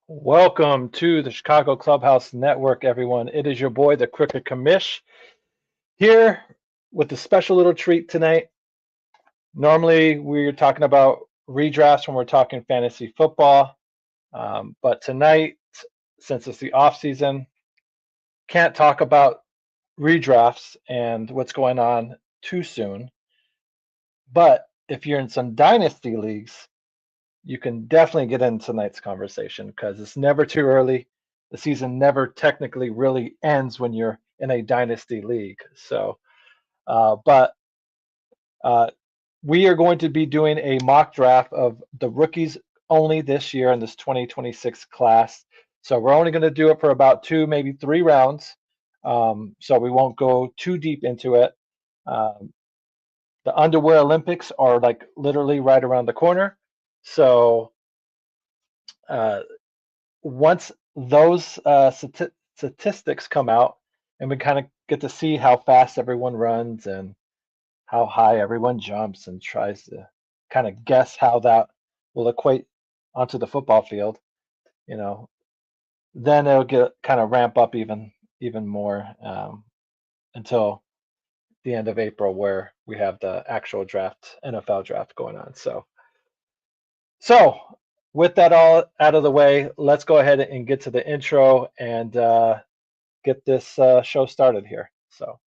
Welcome to the Chicago Clubhouse Network, everyone. It is your boy, the Crooked Commish, here with a special little treat tonight. Normally, we're talking about redrafts when we're talking fantasy football, but tonight, since it's the off season, can't talk about redrafts and what's going on too soon. But if you're in some dynasty leagues, you can definitely get in tonight's conversation because it's never too early. The season never technically really ends when you're in a dynasty league. So, but we are going to be doing a mock draft of the rookies only this year in this 2026 class. So we're only going to do it for about 2, maybe 3 rounds. So we won't go too deep into it. The underwear Olympics are like literally right around the corner. So once those statistics come out and we kind of get to see how fast everyone runs and how high everyone jumps and tries to kind of guess how that will equate onto the football field, you know, then it'll get kind of ramp up even more until the end of April where we have the actual draft, NFL draft going on. So with that all out of the way, let's go ahead and get to the intro and get this show started here. So.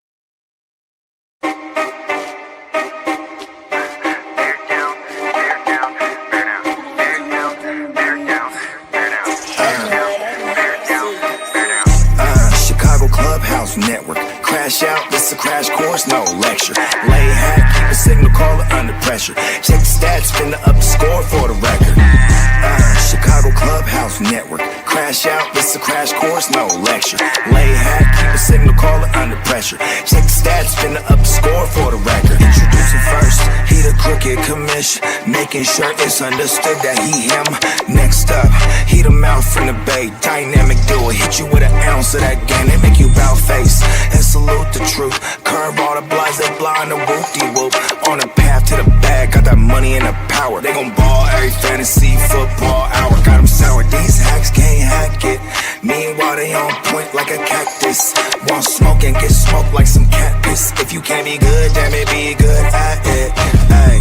Chicago Clubhouse Network. Crash out, this a crash course, no lecture. Lay hack, keep a signal caller under pressure. Check the stats, spin up the score for the record. Chicago Clubhouse Network. Crash out, this a crash course, no lecture. Lay hack, keep a signal caller under pressure. Check the stats, spin up the score for the record. Introducing first, he the Crooked Commish, making sure it's understood that he him. Next up, he the mouth from the bay, dynamic duo, hit you with an ounce of that game, they make you bow face and salute the truth. Curve all the blinds, they blind the whoop-de-whoop. On the path to the bag, got that money and the power. They gon' ball every fantasy football hour. Got them sour, these hacks can't hack it. Meanwhile, they on point like a cactus. Want smoke and get smoked like some cat piss. If you can't be good, damn it, be good at it. Ay,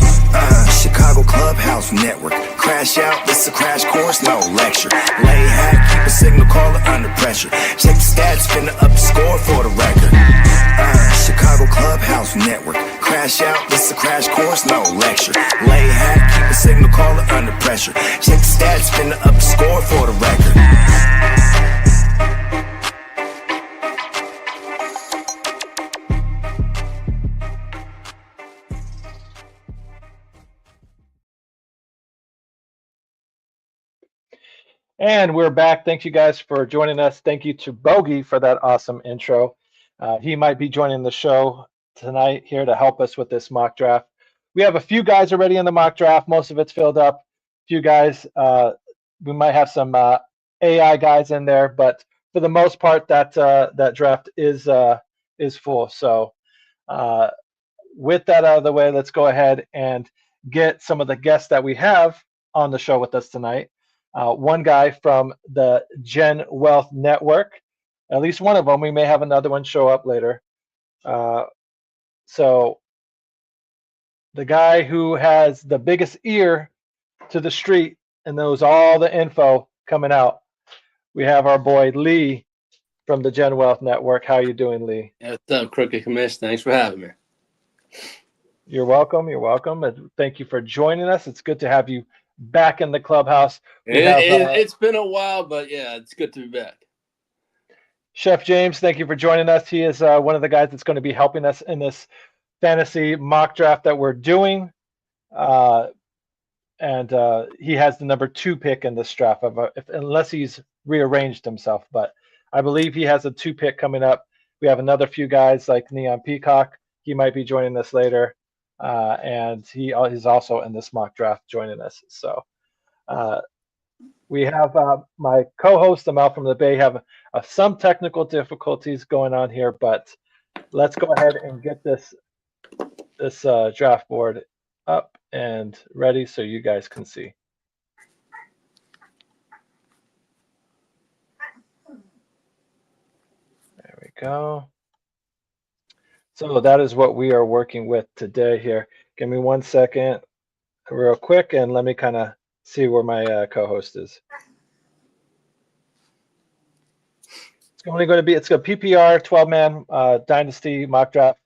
Chicago Clubhouse Network. Crash out, this a crash course, no lecture. Lay hack, keep a signal caller under pressure. Check the stats, spin up the score for the record. Chicago Clubhouse Network. Crash out, this a crash course, no lecture. Lay hack, keep a signal caller under pressure. Check the stats, spin up the score for the record. And we're back. Thank you guys for joining us. Thank you to Bogey for that awesome intro. He might be joining the show tonight here to help us with this mock draft. We have a few guys already in the mock draft. Most of it's filled up. A few guys. We might have some AI guys in there, but for the most part, that draft is full. So with that out of the way, let's go ahead and get some of the guests that we have on the show with us tonight. One guy from the Gen Wealth Network, at least one of them. We may have another one show up later. So the guy who has the biggest ear to the street and knows all the info coming out. We have our boy Lee from the Gen Wealth Network. How you doing, Lee? Yeah, what's up, Crooked Commish? Thanks for having me. You're welcome. You're welcome. And thank you for joining us. It's good to have you back in the clubhouse. It's been a while, but yeah, it's good to be back. Chef James, thank you for joining us. He is one of the guys that's going to be helping us in this fantasy mock draft that we're doing. And he has the number 2 pick in this draft, unless he's rearranged himself. But I believe he has a 2 pick coming up. We have another few guys like Neon Peacock. He might be joining us later. And he is also in this mock draft joining us. So we have my co-host Amal from the Bay have some technical difficulties going on here, but let's go ahead and get this draft board up and ready so you guys can see. go. So that is what we are working with today here. Give me 1 second real quick, and let me kind of see where my co-host is. It's only going to be, it's a PPR 12-man Dynasty mock draft,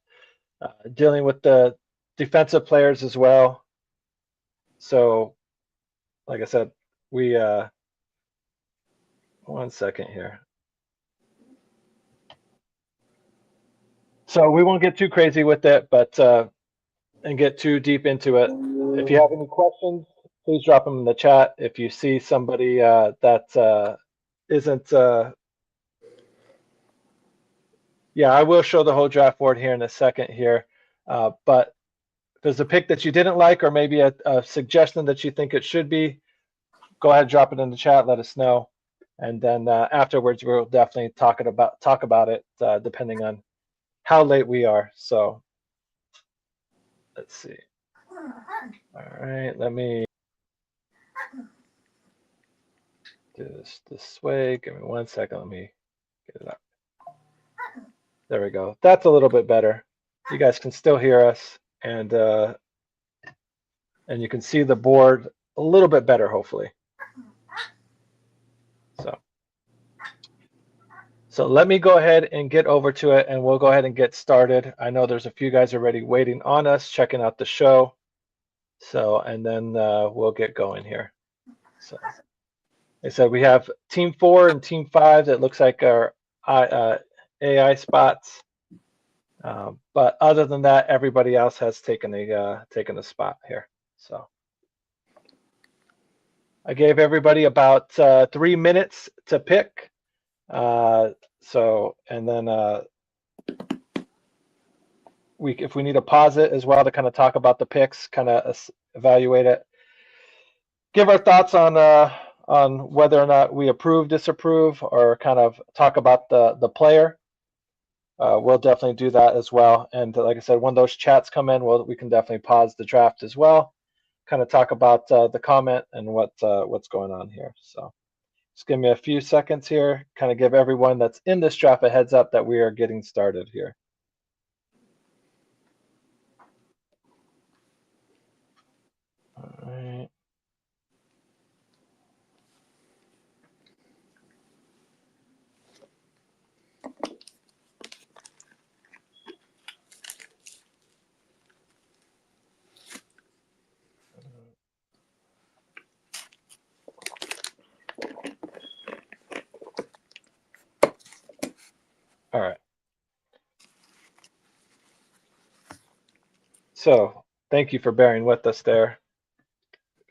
dealing with the defensive players as well. So, like I said, we, 1 second here. So we won't get too crazy with it, but and get too deep into it. If you have any questions, please drop them in the chat. If you see somebody that isn't, yeah, I will show the whole draft board here in a second here. But if there's a pick that you didn't like, or maybe a suggestion that you think it should be, go ahead, drop it in the chat, let us know. And then afterwards, we'll definitely talk about it depending on how late we are. So let's see. All right, let me do this way. Give me 1 second. Let me get it up. There we go. That's a little bit better. You guys can still hear us, and you can see the board a little bit better, hopefully. So let me go ahead and get over to it, and we'll go ahead and get started. I know there's a few guys already waiting on us, checking out the show. So, and then we'll get going here. So, they said we have Team 4 and Team 5 that looks like our AI spots. But other than that, everybody else has taken a spot here. So I gave everybody about 3 minutes to pick. So, and then if we need to pause it as well to kind of talk about the picks, kind of evaluate it, give our thoughts on whether or not we approve, disapprove, or kind of talk about the player. We'll definitely do that as well. And like I said, when those chats come in, we can definitely pause the draft as well, kind of talk about the comment and what's going on here. So just give me a few seconds here, kind of give everyone that's in this draft a heads up that we are getting started here. All right. All right. So thank you for bearing with us there.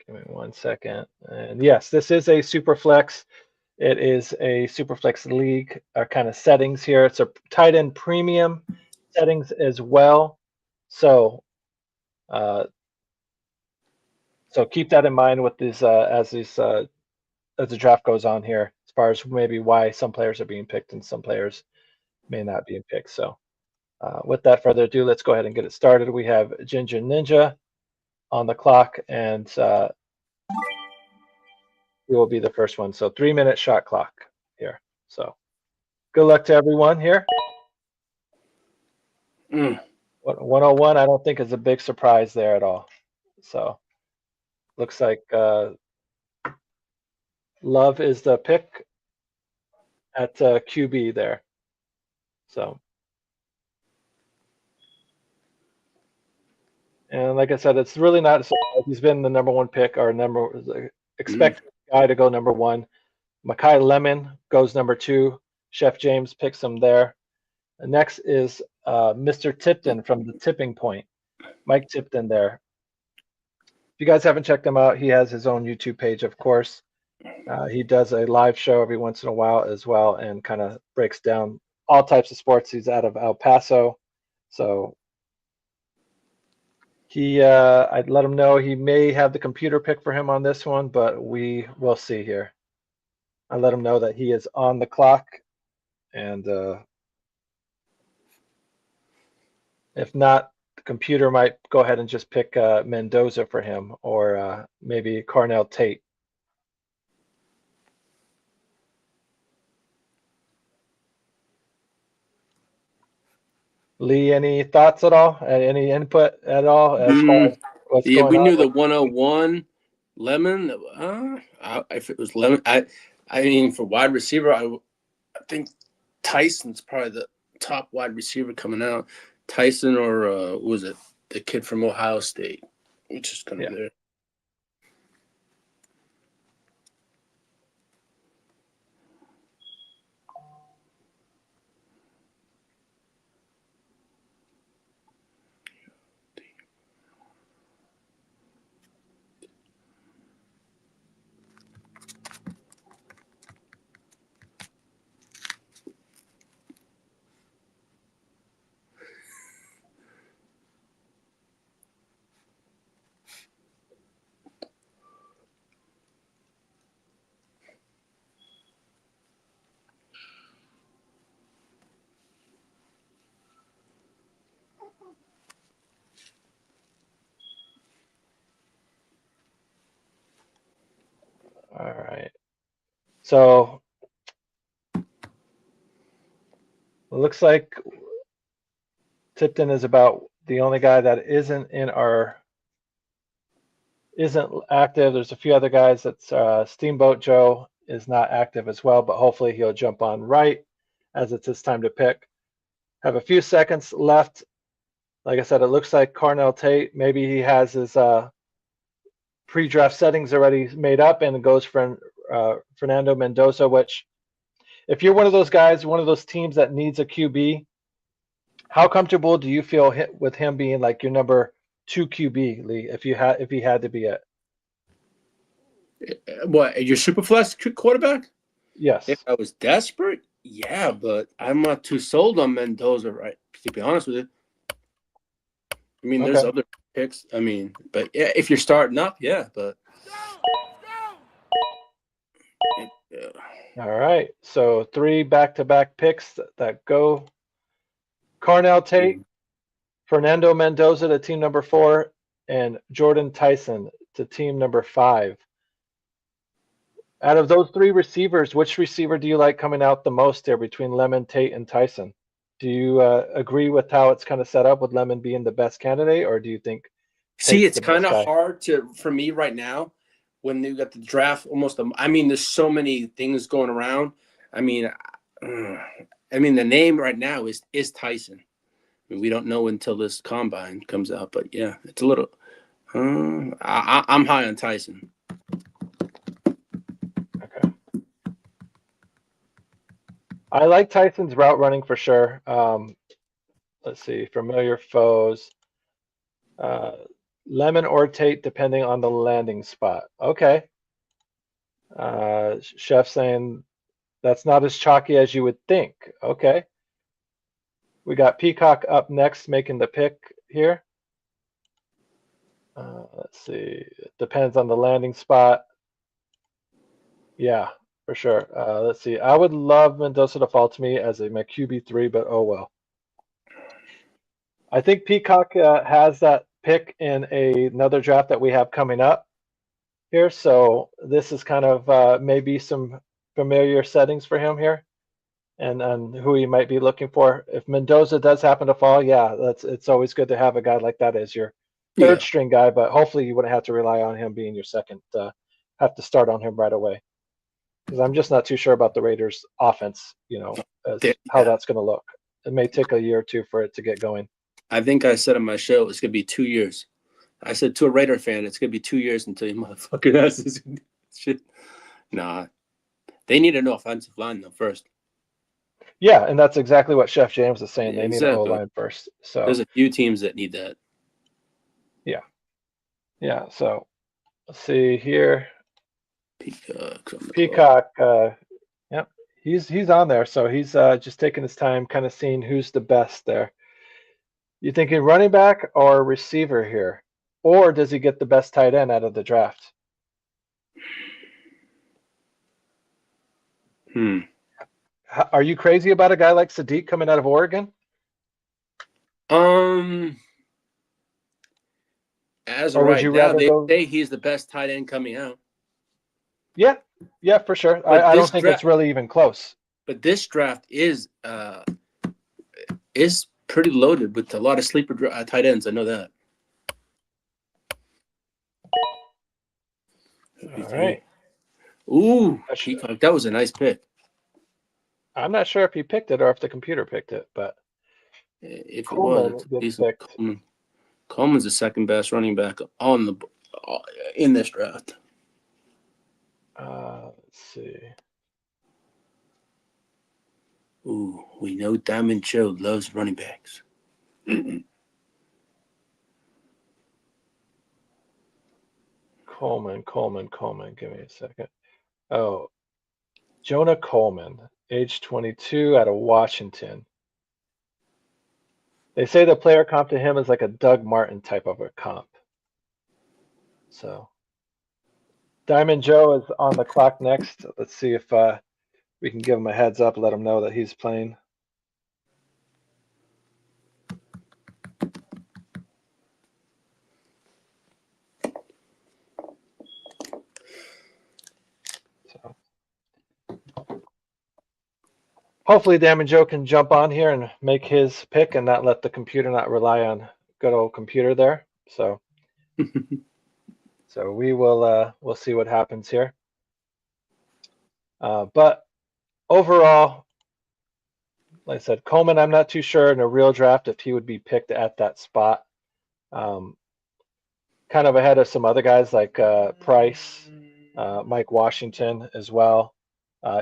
Give me 1 second. And yes, this is a super flex. It is a super flex league kind of settings here. It's a tight end premium settings as well. So so keep that in mind with these as the draft goes on here, as far as maybe why some players are being picked and some players may not be picked. So without further ado, let's go ahead and get it started. We have Ginger Ninja on the clock, and he will be the first one. So 3 minute shot clock here. So good luck to everyone here. 101, I don't think is a big surprise there at all. So looks like Love is the pick at QB there. So, and like I said, it's really not a surprise. He's been the number one pick, or expected guy to go number one. Makai Lemon goes number two. Chef James picks him there. And next is Mr. Tipton from the Tipping Point. Mike Tipton there. If you guys haven't checked him out, he has his own YouTube page, of course. He does a live show every once in a while as well, and kind of breaks down all types of sports. He's out of El Paso. So I'd let him know he may have the computer pick for him on this one, but we will see here. I let him know that he is on the clock, and if not, the computer might go ahead and just pick Mendoza for him, or maybe Carnell Tate. Lee, any thoughts at all? Any input at all as far as what's Yeah, going we knew on? the 101 Lemon. If it was Lemon, I mean, for wide receiver, I think Tyson's probably the top wide receiver coming out. Tyson or who was it? The kid from Ohio State, which is kind of there. All right. So it looks like Tipton is about the only guy that isn't active. There's a few other guys that's Steamboat Joe is not active as well, but hopefully he'll jump on right as it's his time to pick. Have a few seconds left. Like I said, it looks like Carnell Tate, maybe he has his pre-draft settings already made up and it goes for Fernando Mendoza, which if you're one of those guys, one of those teams that needs a QB, how comfortable do you feel with him being like your number 2 QB, Lee, if he had to be it? What, your Superflex quarterback? Yes. If I was desperate, yeah, but I'm not too sold on Mendoza, right? To be honest with you. I mean, there's other picks. I mean, but yeah, if you're starting up, yeah, but. Yeah. All right. So 3 back-to-back picks that go. Carnell Tate, Fernando Mendoza to team number 4, and Jordan Tyson to team number 5. Out of those 3 receivers, which receiver do you like coming out the most there between Lemon, Tate, and Tyson? Do you agree with how it's kind of set up with Lemon being the best candidate, or do you think? See, it's kind of hard for me right now when you got the draft almost. I mean, there's so many things going around. I mean, the name right now is Tyson. I mean, we don't know until this combine comes out, but yeah, it's a little. I'm high on Tyson. Okay. I like Tyson's route running for sure. Let's see, familiar foes. Lemon or Tate, depending on the landing spot. Okay. Chef saying that's not as chalky as you would think. Okay. We got Peacock up next, making the pick here. Let's see. It depends on the landing spot. Yeah, for sure. Let's see. I would love Mendoza to fall to me as my QB3, but oh well. I think Peacock has that pick in another draft that we have coming up here. So this is kind of maybe some familiar settings for him here and who he might be looking for. If Mendoza does happen to fall, yeah, it's always good to have a guy like that as your third string guy, but hopefully you wouldn't have to rely on him being your second, have to start on him right away. Because I'm just not too sure about the Raiders offense, how that's going to look. It may take a year or two for it to get going. I think I said on my show it's gonna be 2 years. I said to a Raider fan, it's gonna be 2 years until you motherfucking asses shit. Nah, they need an offensive line though first. Yeah, and that's exactly what Chef James is saying. They need an O-line first. So there's a few teams that need that. Yeah. So let's see here. Peacock. Yep, he's on there. So he's just taking his time, kind of seeing who's the best there. You thinking running back or receiver here? Or does he get the best tight end out of the draft? Are you crazy about a guy like Sadiq coming out of Oregon? As of right now, they say he's the best tight end coming out. Yeah, for sure. I don't think it's really even close. But this draft is pretty loaded with a lot of sleeper tight ends. I know that. All right. Ooh, Peacock. That was a nice pick. I'm not sure if he picked it or if the computer picked it, but if Coleman it was, gets picked. Coleman's the second best running back in this draft. Let's see. Ooh, we know Diamond Joe loves running backs. Coleman. Give me a second. Oh, Jonah Coleman, age 22, out of Washington. They say the player comp to him is like a Doug Martin type of a comp. So Diamond Joe is on the clock next. Let's see if we can give him a heads up, let him know that he's playing. So hopefully Diamond Joe can jump on here and make his pick and not let the computer not rely on good old computer there. So so we will we'll see what happens here. But overall, like I said, Coleman, I'm not too sure in a real draft if he would be picked at that spot. Kind of ahead of some other guys like Price, Mike Washington as well,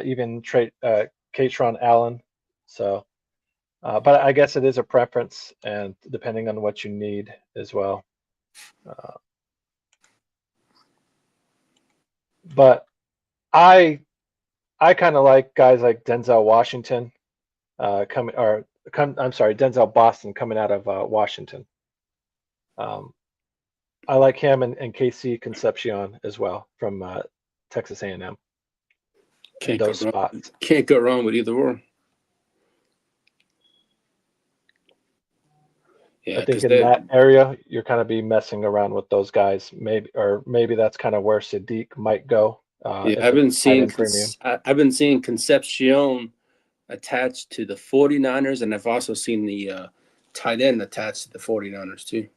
even Katron Allen. So, but I guess it is a preference, and depending on what you need as well. But I kind of like guys like Denzel Washington Denzel Boston coming out of Washington. I like him and Casey Concepcion as well from Texas A&M. Can't go wrong with either or. Yeah, I think in that area you're kind of be messing around with those guys, maybe that's kind of where Sadiq might go. I've been seeing Concepcion attached to the 49ers, and I've also seen the tight end attached to the 49ers too.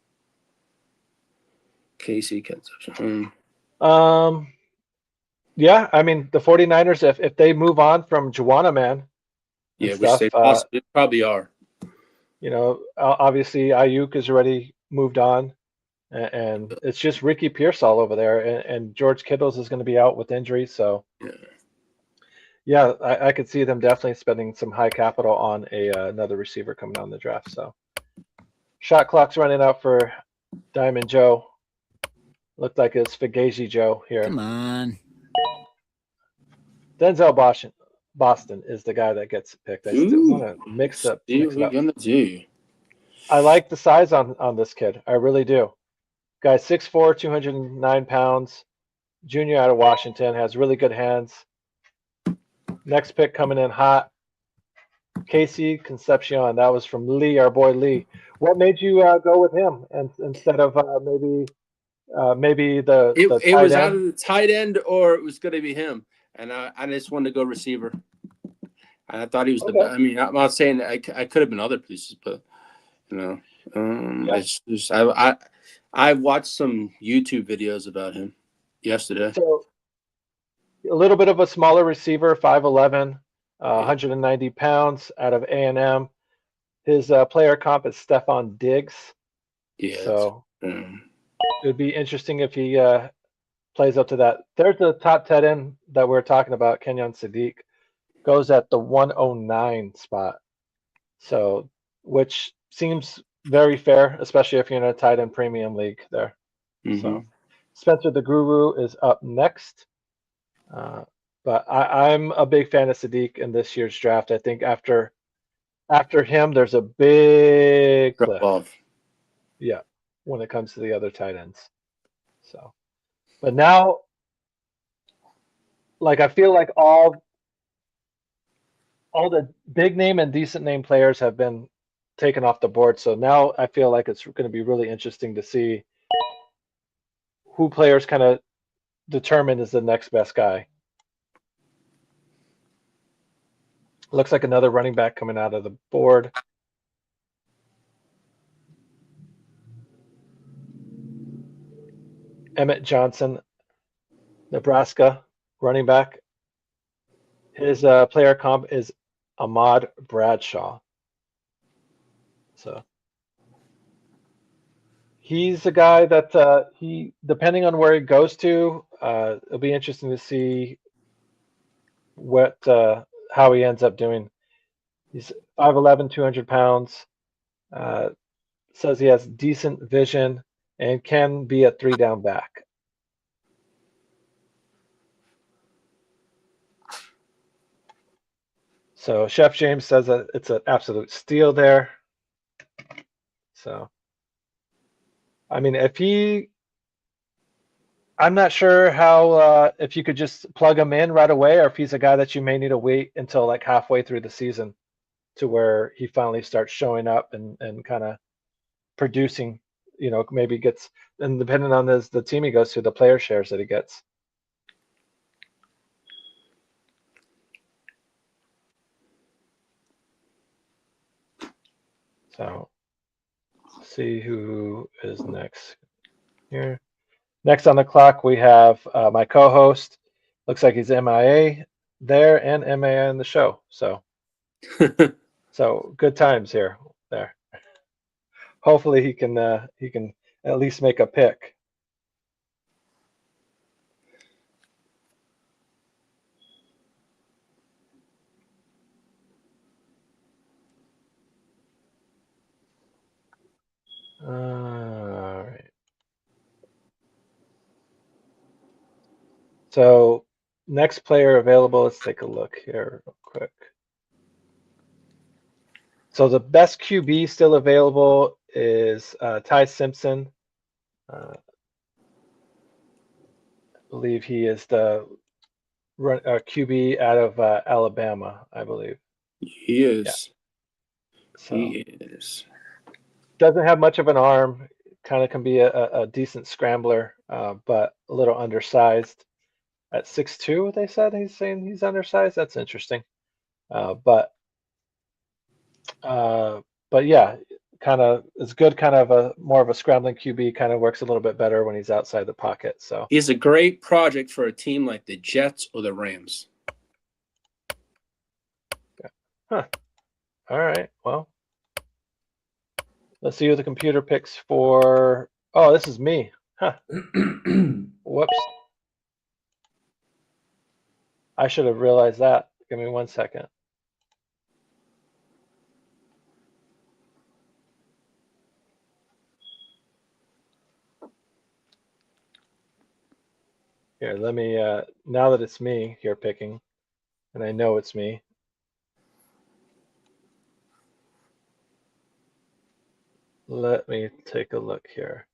Casey Concepcion. Yeah, I mean the 49ers, if they move on from Juwanna Man, which they probably are. You know, obviously Ayuk has already moved on, and it's just Ricky Pearsall over there, and George Kittles is going to be out with injury. So, yeah, I could see them definitely spending some high capital on another receiver coming on the draft. So, shot clock's running out for Diamond Joe. Looked like it's Fugazi Joe here. Come on. Denzel Boston is the guy that gets picked. I still want to mix up. I like the size on this kid. I really do. Guy 6'4", 209 pounds. Junior out of Washington, has really good hands. Next pick coming in hot. Casey Concepcion. That was from Lee, our boy Lee. What made you go with him instead of maybe the it tight was end? either the tight end or it was going to be him, and I just wanted to go receiver. And I thought he was the best. I mean, I'm not saying I could have been other places, but you know, I watched some YouTube videos about him yesterday. So a little bit of a smaller receiver, 5'11", 190 pounds, out of A&M. His player comp is Stephon Diggs. Yeah. So it would be interesting if he plays up to that. There's the top tight end that we're talking about, Kenyon Sadiq, goes at the 109 spot. So, which seems very fair, especially if you're in a tight end premium league there. So, Spencer the Guru is up next. But I'm a big fan of Sadiq in this year's draft. I think after him, there's a big cliff. Yeah, when it comes to the other tight ends. So, but now, like, I feel like all the big name and decent name players have been taken off the board. So now I feel like it's going to be really interesting to see who players kind of determine is the next best guy. Looks like another running back coming out of the board. Emmett Johnson, Nebraska, running back. His player comp is Ahmad Bradshaw. So he's a guy that he, depending on where he goes to, it'll be interesting to see what how he ends up doing. He's 5'11", 200 pounds. Says he has decent vision and can be a 3-down back. So Chef James says that it's an absolute steal there. So, I mean, I'm not sure how if you could just plug him in right away, or if he's a guy that you may need to wait until like halfway through the season to where he finally starts showing up and kind of producing. Maybe gets, and depending on the team he goes to, the player shares that he gets. So, see who is next here. Next on the clock, we have my co-host. Looks like he's MIA there and MIA in the show. So, so good times here. There. Hopefully he can at least make a pick. All right. So next player available, let's take a look here real quick. So the best QB still available is Ty Simpson. I believe he is the QB out of Alabama, I believe. He is. Yeah. So, he is. Doesn't have much of an arm. Kind of can be a decent scrambler, but a little undersized. At 6'2", they said he's saying he's undersized. That's interesting. But yeah, kind of is good. Kind of a more of a scrambling QB. Kind of works a little bit better when he's outside the pocket. So he's a great project for a team like the Jets or the Rams. Yeah. Huh. All right. Well, let's see who the computer picks for. Oh, this is me. Huh. Whoops. I should have realized that. Give me 1 second. Here, let me, now that it's me here picking, and I know it's me. Let me take a look here.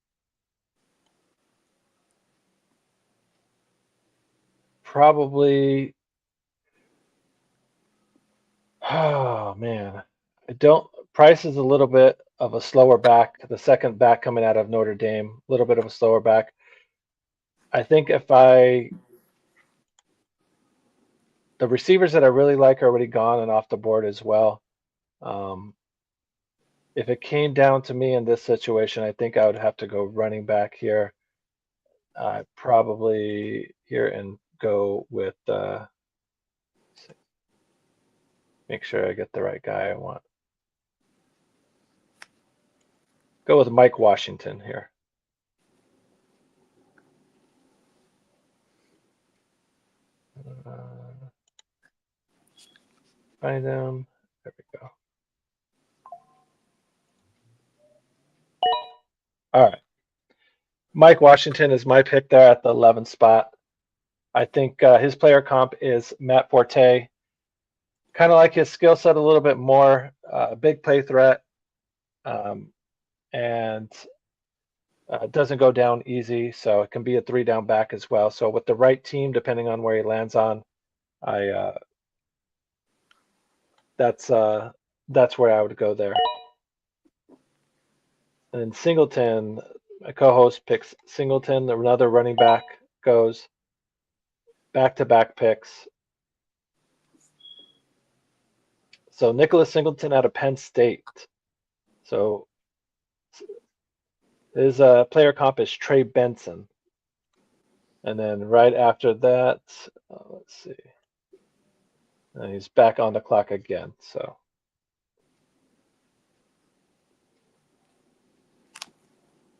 Probably, oh man, Price is a little bit of a slower back, the second back coming out of Notre Dame, a little bit of a slower back. I think the receivers that I really like are already gone and off the board as well. If it came down to me in this situation, I think I would have to go running back here. Probably here and go with, make sure I get the right guy I want. Go with Mike Washington here. Find him. There we go. All right. Mike Washington is my pick there at the 11th spot. I think his player comp is Matt Forte. Kind of like his skill set a little bit more, big play threat, and doesn't go down easy, so it can be a 3-down back as well. So with the right team, depending on where he lands on, that's where I would go there. And then Singleton, my co-host picks Singleton, another running back, goes back-to-back picks. So Nicholas Singleton out of Penn State. So his player comp is Trey Benson. And then right after that, let's see. And he's back on the clock again. So.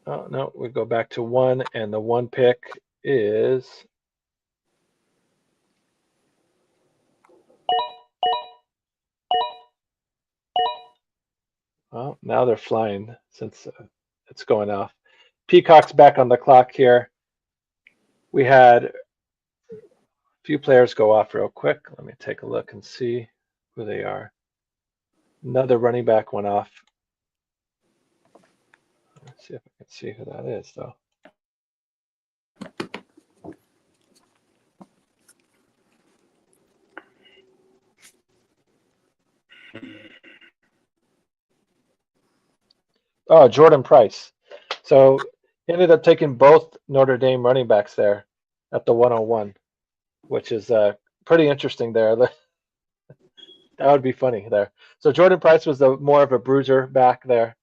Oh, no, we go back to 1, and the 1 pick is well, now they're flying since it's going off. Peacock's back on the clock here. We had a few players go off real quick. Let me take a look and see who they are. Another running back went off. Let's see if I can see who that is, though. Oh, Jordan Price. So he ended up taking both Notre Dame running backs there at the 101, which is pretty interesting there. That would be funny there. So Jordan Price was more of a bruiser back there.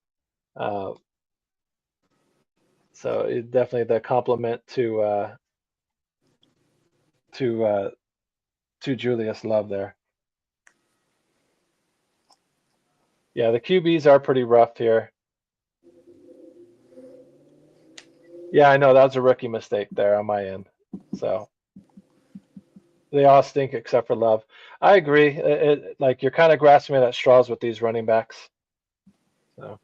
So definitely the compliment to Julius Love there. Yeah, the QBs are pretty rough here. Yeah, I know that was a rookie mistake there on my end. So they all stink except for Love. I agree. Like you're kind of grasping at straws with these running backs. So.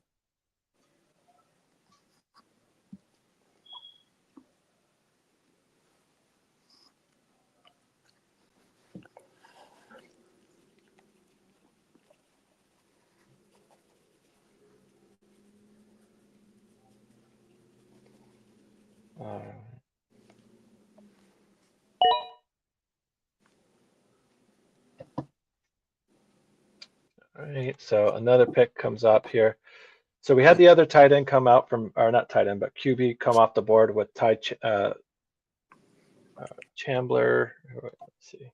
All right, so another pick comes up here. So we had the other tight end come out from, or not tight end, but QB come off the board with Ty Chambler. Let's see,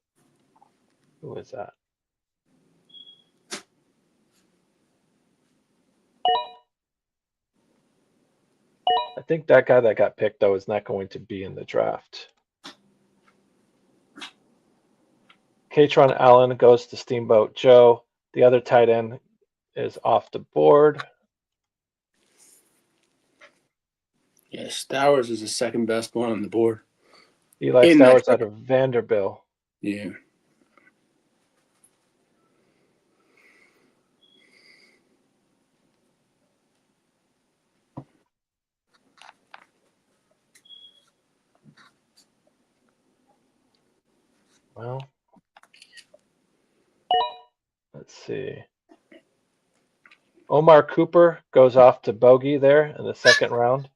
who is that? I think that guy that got picked though is not going to be in the draft. Katron Allen goes to Steamboat Joe. The other tight end is off the board. Yeah, Stowers is the second best one on the board. Eli Stowers out of Vanderbilt. Yeah. Well, let's see. Omar Cooper goes off to Bogey there in the second round.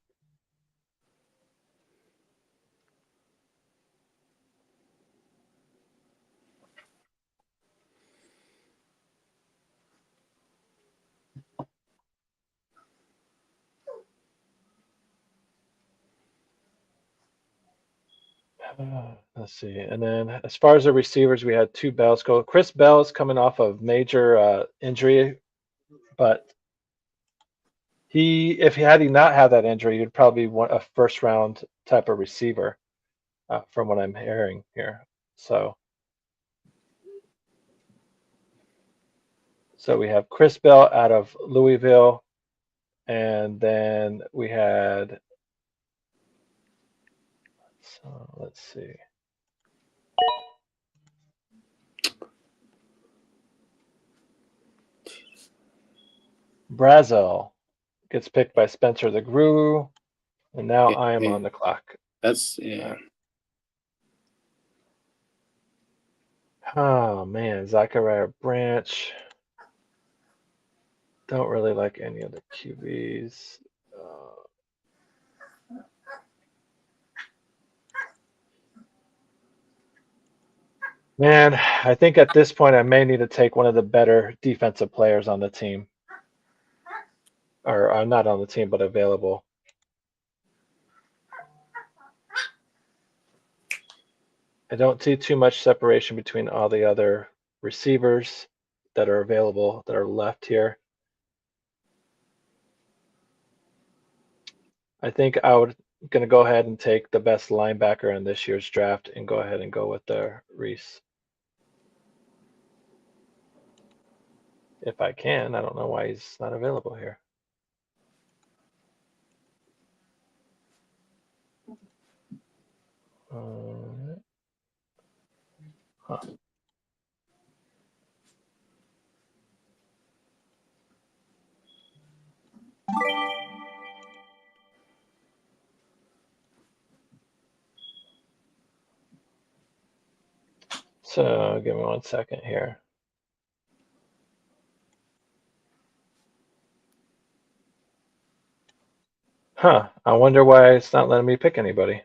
Let's see. And then as far as the receivers, we had 2 Bells go. Chris Bell's coming off of major injury, but if he had not had that injury, he'd probably be a first round type of receiver, from what I'm hearing here. So we have Chris Bell out of Louisville, and then we had. So let's see. Brazel gets picked by Spencer the Gru, and now I am on the clock. That's, yeah. Oh, man. Zachariah Branch. Don't really like any of the QBs. Man, I think at this point I may need to take one of the better defensive players on the team. Or not on the team, but available. I don't see too much separation between all the other receivers that are available that are left here. I think I would going to go ahead and take the best linebacker in this year's draft and go ahead and go with Reese. If I can. I don't know why he's not available here. Huh. So give me 1 second here. Huh. I wonder why it's not letting me pick anybody.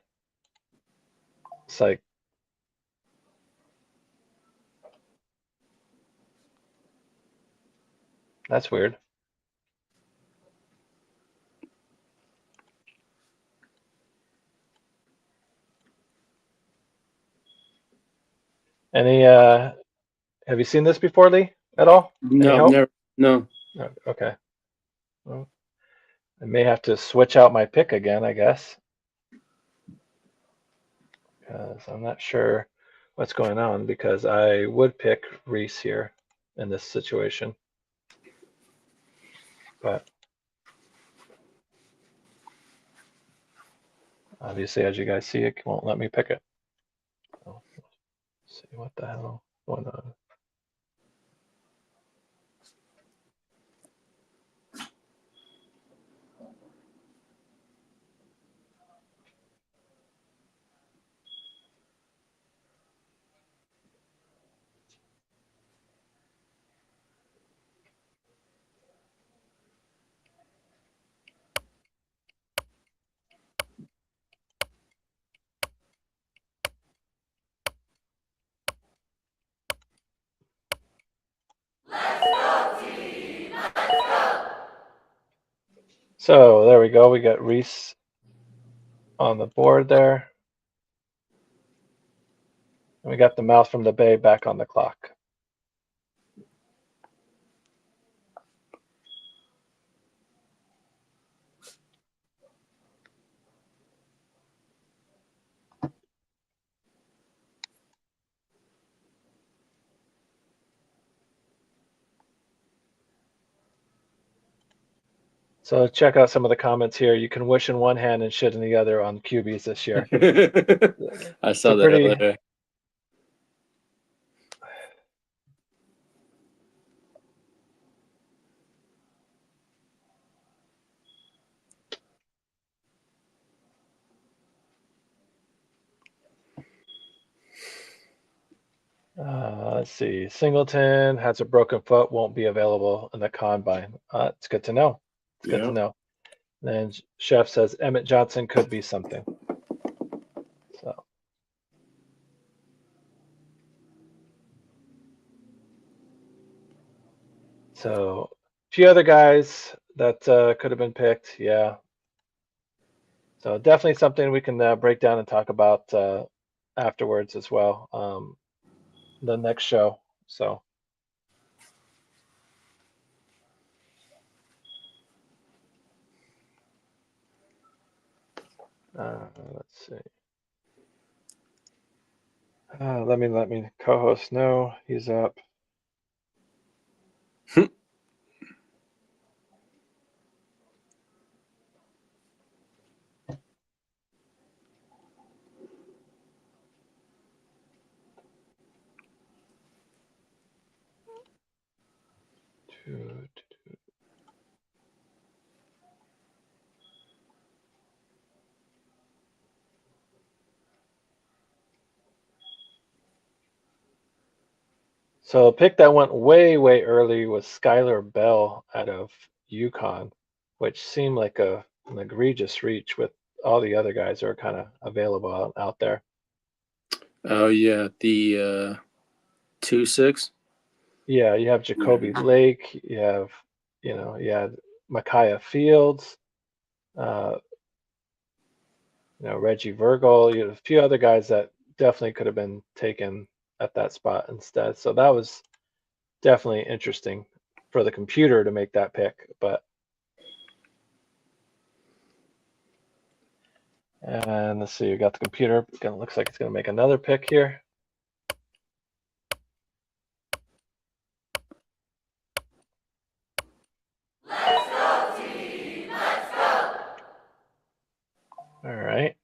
It's like, that's weird. Any have you seen this before, Lee, at all? No, never. No. Oh, okay. Well, I may have to switch out my pick again, I guess, because I'm not sure what's going on, because I would pick Reese here in this situation, but obviously, as you guys see, it won't let me pick it. So, let's see what the hell is going on. So there we go. We got Reese on the board there. And we got the mouse from the Bay back on the clock. So check out some of the comments here. You can wish in one hand and shit in the other on QBs this year. I saw that earlier. Let's see. Singleton has a broken foot, won't be available in the combine. It's good to know. It's good to know. And Chef says Emmett Johnson could be something. So a few other guys that could have been picked. Yeah. So definitely something we can break down and talk about afterwards as well. The next show. So. Let's see. Let me co-host know he's up. So a pick that went way, way early was Skylar Bell out of UConn, which seemed like an egregious reach with all the other guys that are kind of available out there. Oh yeah, the 2-6. Yeah, you have Jacoby Lake. You have, you had Micaiah Fields. Reggie Virgil. You have a few other guys that definitely could have been taken at that spot instead. So that was definitely interesting for the computer to make that pick. But And let's see, we got the computer. It looks like it's going to make another pick here. Let's go, team! Let's go! All right.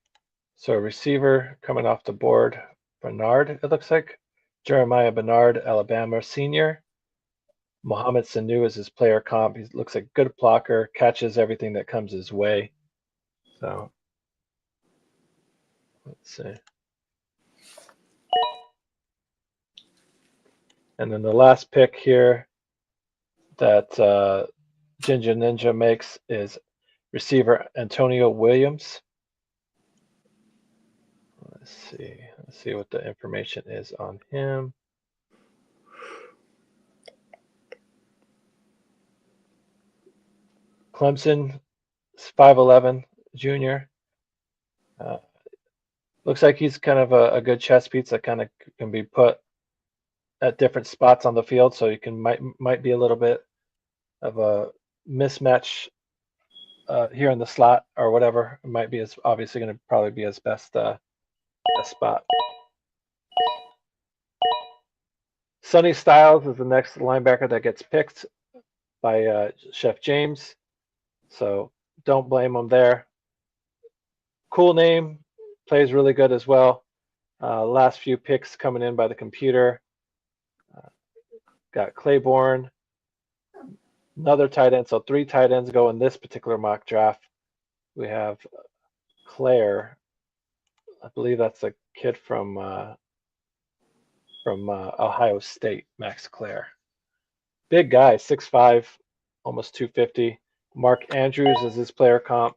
So receiver coming off the board, Bernard, it looks like. Jeremiah Bernard, Alabama senior. Mohamed Sanu is his player comp. He looks like a good blocker, catches everything that comes his way. So let's see. And then the last pick here that Ginger Ninja makes is receiver Antonio Williams. Let's see what the information is on him. Clemson, 5'11", junior. Looks like he's kind of a good chess piece that kind of can be put at different spots on the field, so you can might be a little bit of a mismatch here in the slot or whatever. It might be obviously going to probably be his best spot. Sonny Styles is the next linebacker that gets picked by Chef James, so don't blame him there. Cool name, plays really good as well. Last few picks coming in by the computer. Got Claiborne, another tight end. So 3 tight ends go in this particular mock draft. We have Claire. I believe that's a kid from Ohio State, Max Claire. Big guy, 6'5", almost 250. Mark Andrews is his player comp.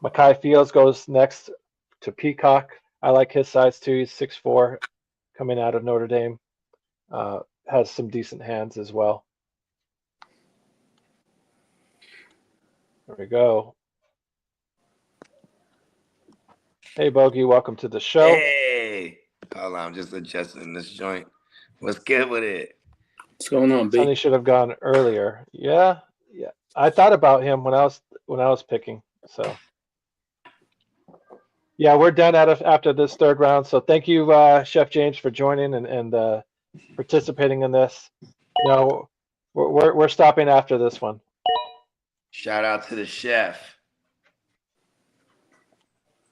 Mekhi Fields goes next to Peacock. I like his size too. He's 6'4", coming out of Notre Dame. Has some decent hands as well. There we go. Hey, Bogey, welcome to the show. Hey, hold on, I'm just adjusting this joint. What's good with it? What's going on, B? Sonny should have gone earlier. Yeah. I thought about him when I was picking. So, yeah, we're done after this third round. So thank you, Chef James, for joining and participating in this. No, we're stopping after this one. Shout out to the chef.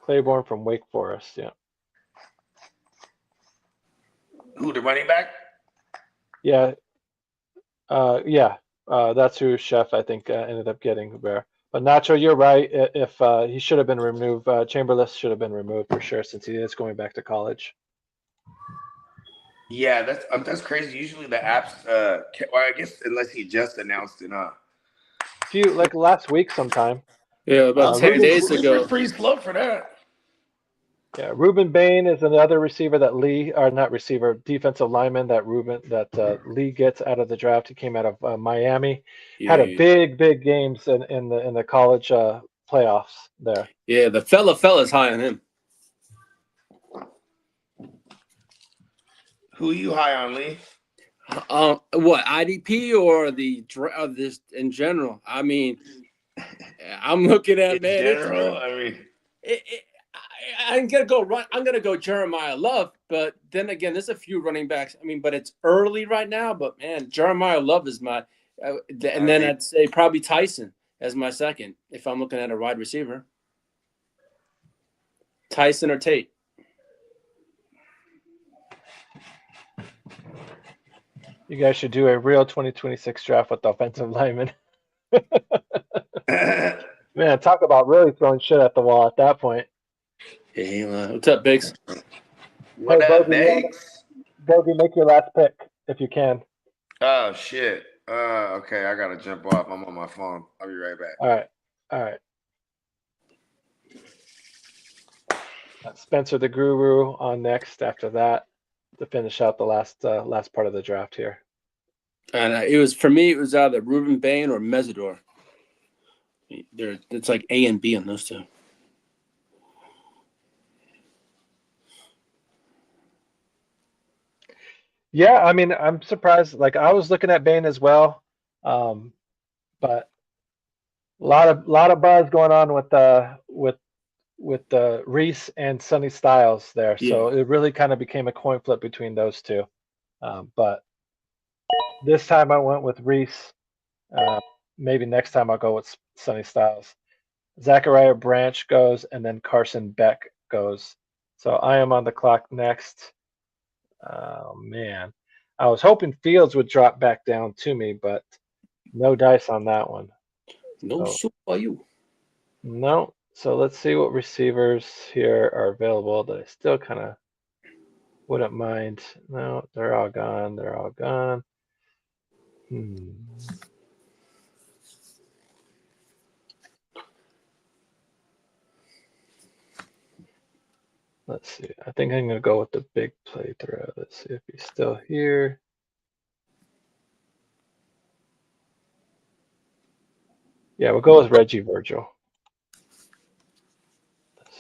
Claiborne from Wake Forest. Yeah. Who, the running back? Yeah. That's who Chef, I think, ended up getting there. But Nacho, you're right. If he should have been removed, Chamberlain should have been removed for sure, since he is going back to college. Yeah, that's crazy. Usually the apps, well, I guess unless he just announced it, Like last week sometime. Yeah, about 10 days ago. Pretty slow for that. Yeah, Reuben Bain is another receiver that defensive lineman that Lee gets out of the draft. He came out of Miami, had a big games in the college playoffs there. Yeah, the fella's high on him. Who are you high on, Lee? What, IDP or this in general? I mean, I'm looking at I'm gonna go Jeremiah Love, but then again, there's a few running backs. I mean, but it's early right now. But man, Jeremiah Love is my, and then I'd say probably Tyson as my second if I'm looking at a wide receiver. Tyson or Tate. You guys should do a real 2026 draft with offensive linemen. Man, talk about really throwing shit at the wall at that point. Hey, what's up, Biggs? What up, Biggs? Bogey, make your last pick if you can. Oh, shit. Okay, I got to jump off. I'm on my phone. I'll be right back. All right. Spencer the Guru on next after that to finish out the last part of the draft here. And it was either Reuben Bain or Mesidor. It's like A and B on those two. Yeah, I mean, I'm surprised. Like, I was looking at Bain as well, but a lot of buzz going on with Reese and Sonny Styles there. So Yeah. it really kind of became a coin flip between those two. But this time I went with Reese. Maybe next time I'll go with Sonny Styles. Zachariah Branch goes, and then Carson Beck goes. So I am on the clock next. Oh, man. I was hoping Fields would drop back down to me, but no dice on that one. No soup for you. No. So let's see what receivers here are available that I still kind of wouldn't mind. No, they're all gone. They're all gone. Let's see. I think I'm going to go with the big playthrough. Let's see if he's still here. Yeah, we'll go with Reggie Virgil.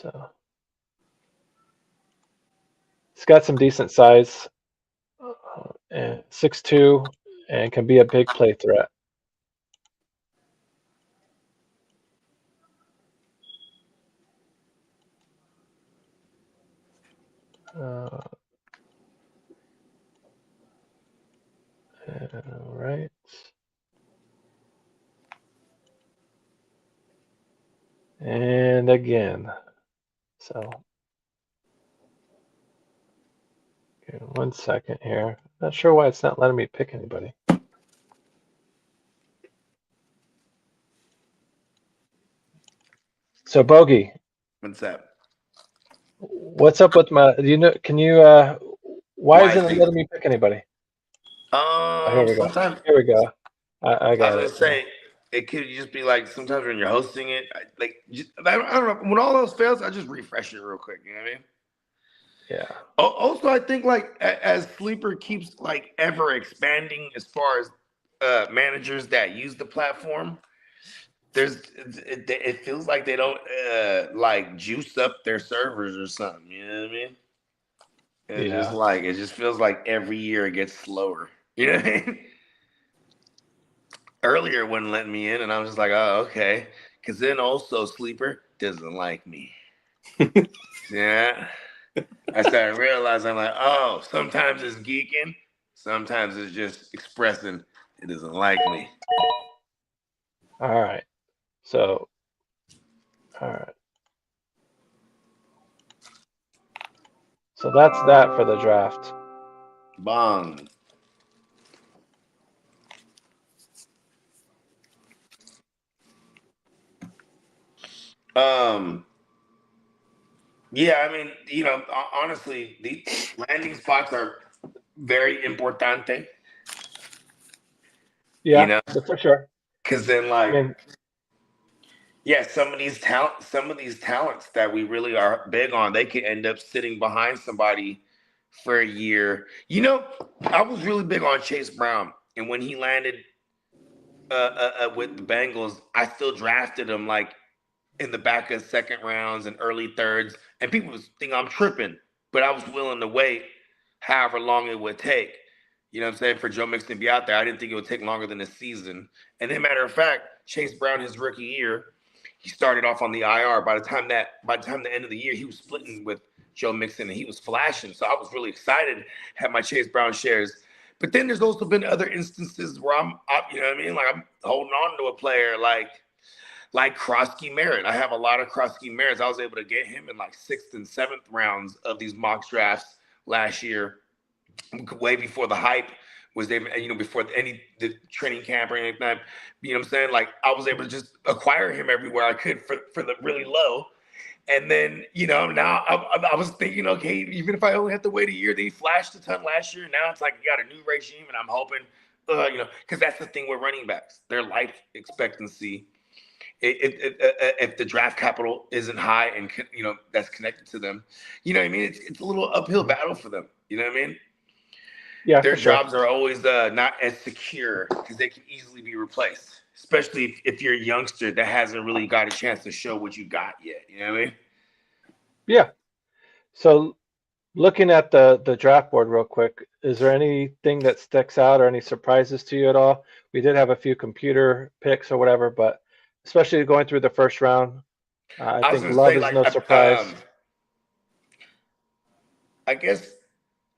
So he's got some decent size, and 6'2", and can be a big play threat. All right. And again. So, okay, 1 second here. Not sure why it's not letting me pick anybody. So, Bogey. What's up? What's up with my? Can you? Why isn't it letting me pick anybody? Here we go. Sometimes. Here we go. I got it. I was gonna say it could just be like sometimes when you're hosting it, I don't know. When all else fails, I just refresh it real quick. You know what I mean? Yeah. Also, I think like as Sleeper keeps like ever expanding as far as managers that use the platform, it feels like they don't like juice up their servers or something. You know what I mean? It just feels like every year it gets slower. You know what I mean? Earlier it wouldn't let me in, and I was just like, oh, okay. Because then also Sleeper doesn't like me. Yeah. I started realizing, I'm like, oh, sometimes it's geeking, sometimes it's just expressing it doesn't like me. All right. So, all right. So that's that for the draft. Bong. Yeah, I mean, honestly, the landing spots are very importante. Yeah, for sure. Because then, some of these talents that we really are big on, they could end up sitting behind somebody for a year. I was really big on Chase Brown, and when he landed with the Bengals, I still drafted him like in the back of second rounds and early thirds, and people think I'm tripping, but I was willing to wait however long it would take. You know what I'm saying? For Joe Mixon to be out there, I didn't think it would take longer than a season. And then, matter of fact, Chase Brown, his rookie year, he started off on the IR. By the time the end of the year, he was splitting with Joe Mixon, and he was flashing. So I was really excited to have my Chase Brown shares. But then there's also been other instances where I'm holding on to a player like Krosky Merritt. I have a lot of Krosky Merritts. I was able to get him in like 6th and 7th rounds of these mock drafts last year, way before the hype was there, before the training camp or anything. You know what I'm saying? Like, I was able to just acquire him everywhere I could for the really low. And then, now I was thinking, okay, even if I only have to wait a year, they flashed a ton last year. Now it's like you got a new regime, and I'm hoping, because that's the thing with running backs. Their life expectancy, if the draft capital isn't high and, that's connected to them, you know what I mean? It's a little uphill battle for them. You know what I mean? Yeah, their jobs are always not as secure because they can easily be replaced, especially if you're a youngster that hasn't really got a chance to show what you got yet. You know what I mean? Yeah. So looking at the draft board real quick, is there anything that sticks out or any surprises to you at all? We did have a few computer picks or whatever, but especially going through the first round, I think Love is no surprise. I guess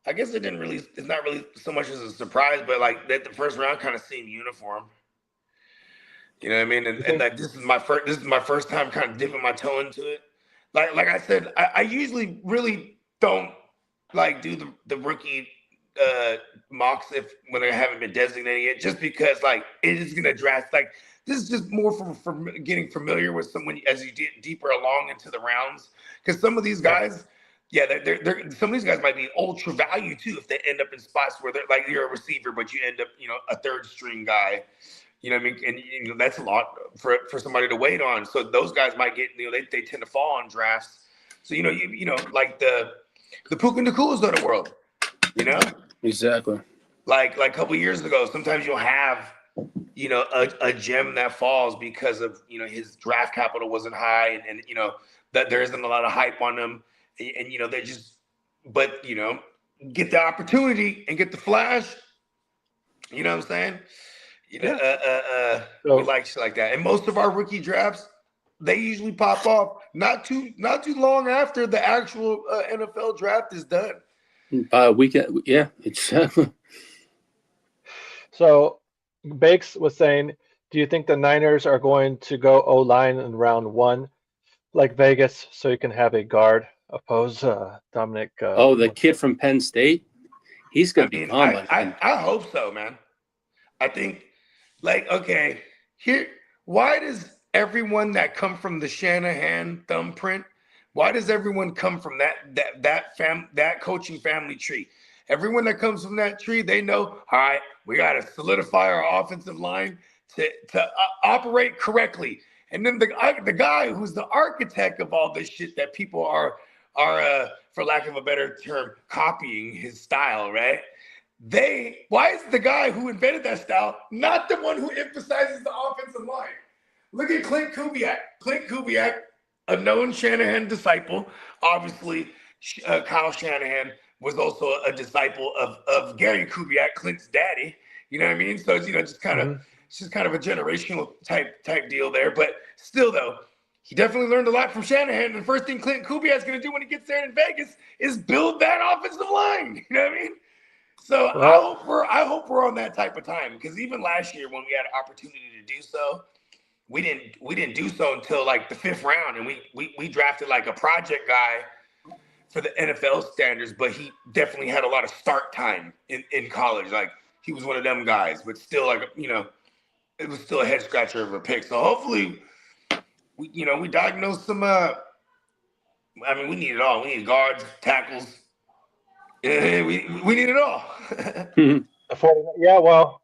it didn't really. It's not really so much as a surprise, but like that the first round kind of seemed uniform. You know what I mean? And like this is my first time kind of dipping my toe into it. Like I said, I usually really don't like do the rookie mocks when I haven't been designated yet, just because like it is gonna draft like this is just more from getting familiar with someone as you get deeper along into the rounds. Because some of these guys, they're some of these guys might be ultra value too if they end up in spots where they're like you're a receiver, but you end up a third string guy. You know what I mean? And that's a lot for somebody to wait on. So those guys might get they tend to fall on drafts. So like the Puka Nakulas of the world. Exactly. Like a couple years ago, sometimes you'll have a gem that falls because of his draft capital wasn't high and that there isn't a lot of hype on them and they just get the opportunity and get the flash. You know what I'm saying? We like shit like that. And most of our rookie drafts, they usually pop off not too long after the actual NFL draft is done. Weekend, yeah, exactly. So Bakes was saying, do you think the Niners are going to go O-line in round 1 like Vegas so you can have a guard oppose Dominic? The kid from Penn State? He's going to be gone. I hope so, man. I think why does everyone that come from the Shanahan thumbprint, why does everyone come from that coaching family tree? Everyone that comes from that tree, they know, all right, we got to solidify our offensive line to operate correctly. And then the guy who's the architect of all this shit that people are for lack of a better term, copying his style, right? Why is the guy who invented that style not the one who emphasizes the offensive line? Look at Clint Kubiak. Clint Kubiak, a known Shanahan disciple. Obviously, Kyle Shanahan was also a disciple of Gary Kubiak, Clint's daddy. You know what I mean? So it's just kind of it's just kind of a generational type deal there. But still, though, he definitely learned a lot from Shanahan. And the first thing Clint Kubiak's going to do when he gets there in Vegas is build that offensive line. You know what I mean? So I hope we're on that type of time, because even last year when we had an opportunity to do so, we didn't do so until like the 5th round, and we drafted like a project guy for the NFL standards, but he definitely had a lot of start time in college. Like he was one of them guys, but still it was still a head scratcher of a pick. So hopefully we diagnose some. We need it all. We need guards, tackles. Yeah, we need it all. Yeah, well,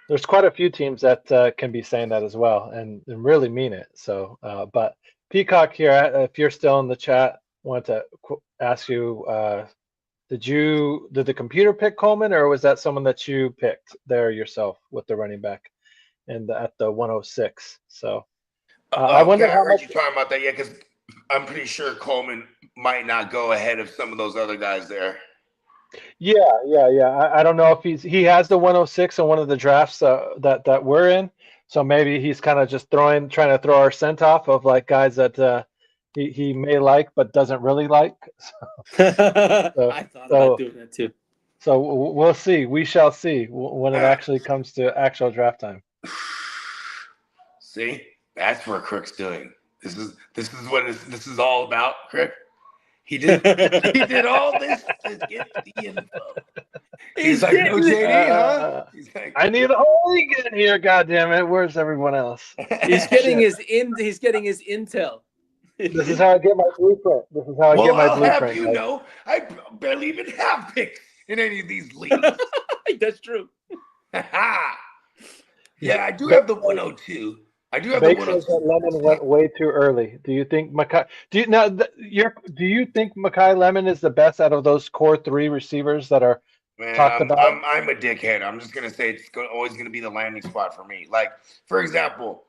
there's quite a few teams that can be saying that as well and really mean it. So, but Peacock here, if you're still in the chat, wanted to ask you, did the computer pick Coleman, or was that someone that you picked there yourself with the running back and at the 106? So I wonder how much you talking about that. Yeah, because I'm pretty sure Coleman might not go ahead of some of those other guys there. Yeah. I don't know if he has the 106 in one of the drafts that we're in. So maybe he's kind of just trying to throw our scent off of like guys that he may like but doesn't really like. I thought about doing that too. So we'll see. We shall see when it actually comes to actual draft time. See, that's what Crook's doing. This is what this is all about, Crook. He did all this to get the info. He's like, no JD, huh? He's like, I need a whole league in here, goddammit. Where's everyone else? He's getting his intel. This is how I get my blueprint. Have I barely even have picks in any of these leagues. That's true. Yeah, I do have the 102. I do have Bakes the 102. That Lemon went way too early. Do you think do you think Mekhi Lemon is the best out of those core 3 receivers that are talked about? I'm a dickhead. I'm just gonna say it's always gonna be the landing spot for me. Like, for example,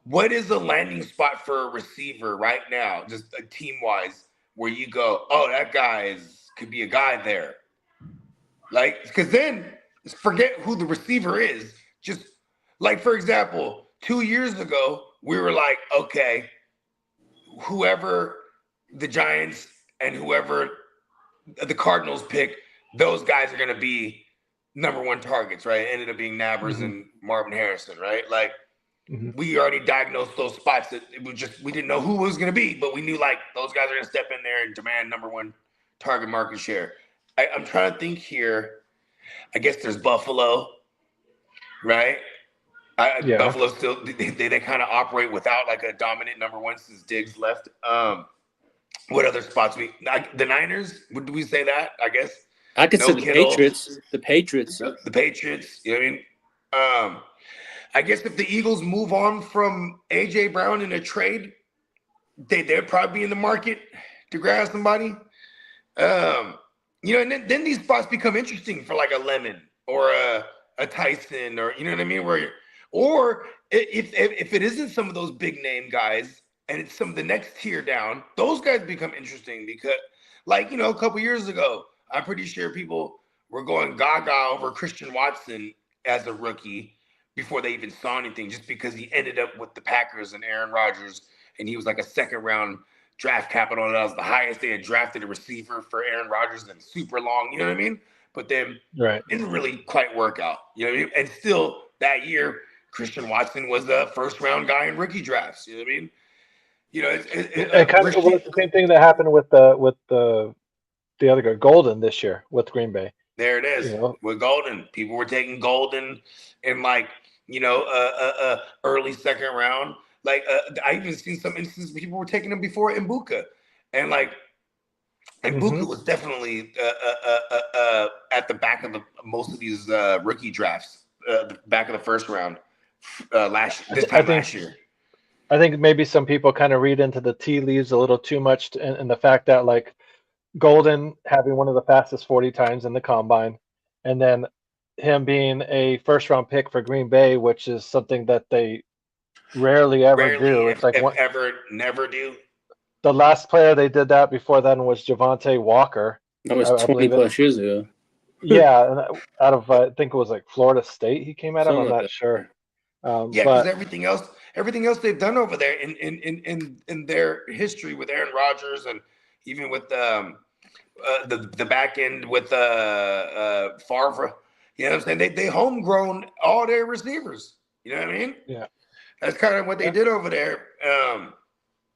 what is a landing spot for a receiver right now, just team wise, where you go, oh, that guy could be a guy there. Like, because then forget who the receiver is. Just like, for example, 2 years ago, we were like, okay, whoever the Giants and whoever the Cardinals pick, those guys are going to be number one targets, right? It ended up being Nabers and Marvin Harrison, right? Like, we already diagnosed those spots that it was just, we didn't know who it was going to be, but we knew like those guys are going to step in there and demand number one target market share. I'm trying to think here. I guess there's Buffalo, right? Buffalo still, they kind of operate without like a dominant number one since Diggs left. What other spots? The Niners, would we say that? I guess. I could say the Patriots. The Patriots. The Patriots, you know what I mean? I guess if the Eagles move on from A.J. Brown in a trade, they'd probably be in the market to grab somebody. And then these spots become interesting for like a Lemon or a Tyson, or you know what I mean? Or if it isn't some of those big name guys and it's some of the next tier down, those guys become interesting because, like, a couple years ago, I'm pretty sure people were going gaga over Christian Watson as a rookie before they even saw anything, just because he ended up with the Packers and Aaron Rodgers, and he was like a second round draft capital, and that was the highest they had drafted a receiver for Aaron Rodgers in super long, you know what I mean? But then it didn't really quite work out, you know what I mean? And still that year, Christian Watson was the first round guy in rookie drafts, you know what I mean? It kind of was the same thing that happened with the other guy, Golden, this year with Green Bay. There it is. With Golden, people were taking Golden in like, early second round. Like I even seen some instances where people were taking him before Mbuka, and like Mbuka was definitely at the back of most of these rookie drafts, the back of the first round last year. I think maybe some people kind of read into the tea leaves a little too much, and the fact that like Golden having one of the fastest 40 times in the combine, and then him being a first round pick for Green Bay, which is something that they rarely do. It's like never do. The last player they did that before then was Javante Walker. That was 20 plus years ago. Yeah, and out of I think it was like Florida State he came out of. I'm not sure. Because everything else they've done over there in their history with Aaron Rodgers, and even with the back end with Favre, you know what I'm saying? They homegrown all their receivers. You know what I mean? Yeah. That's kind of what they did over there. So,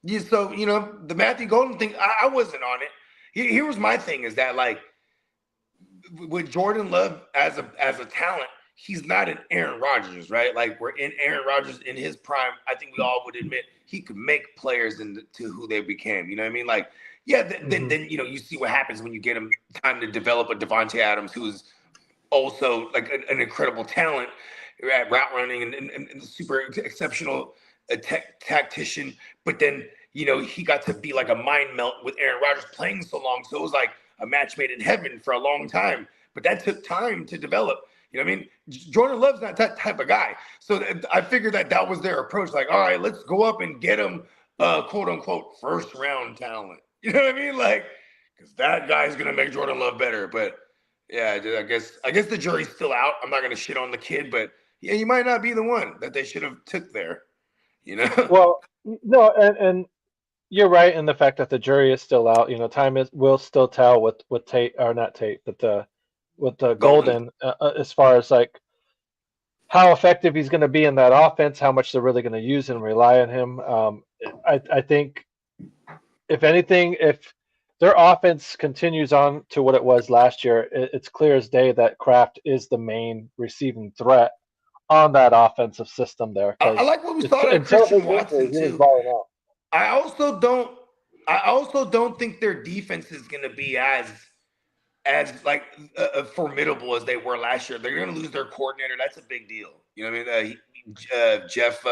the Matthew Golden thing, I wasn't on it. Here was my thing, is that like with Jordan Love as a talent, he's not an Aaron Rodgers, right? Like we're in Aaron Rodgers in his prime. I think we all would admit he could make players into who they became. You know what I mean? Like, then you see what happens when you get him time to develop a Devontae Adams, who's also like an incredible talent at route running and super exceptional tactician. But then, he got to be like a mind melt with Aaron Rodgers playing so long. So it was like a match made in heaven for a long time. But that took time to develop. You know what I mean? Jordan Love's not that type of guy. So I figured that was their approach. Like, all right, let's go up and get him, quote unquote, first round talent. You know what I mean? Like, because that guy's going to make Jordan Love better. But yeah, I guess the jury's still out. I'm not going to shit on the kid, but yeah, he might not be the one that they should have took there. Well, no, and you're right in the fact that the jury is still out. Time will still tell with Tate, or not Tate, but with the Golden, as far as like how effective he's going to be in that offense, how much they're really going to use and rely on him. I think, if anything, if their offense continues on to what it was last year, it's clear as day that Kraft is the main receiving threat on that offensive system there. I like what we saw in Christian Watson too. I also don't think their defense is going to be as like formidable as they were last year. They're going to lose their coordinator. That's a big deal. You know what I mean? Jeff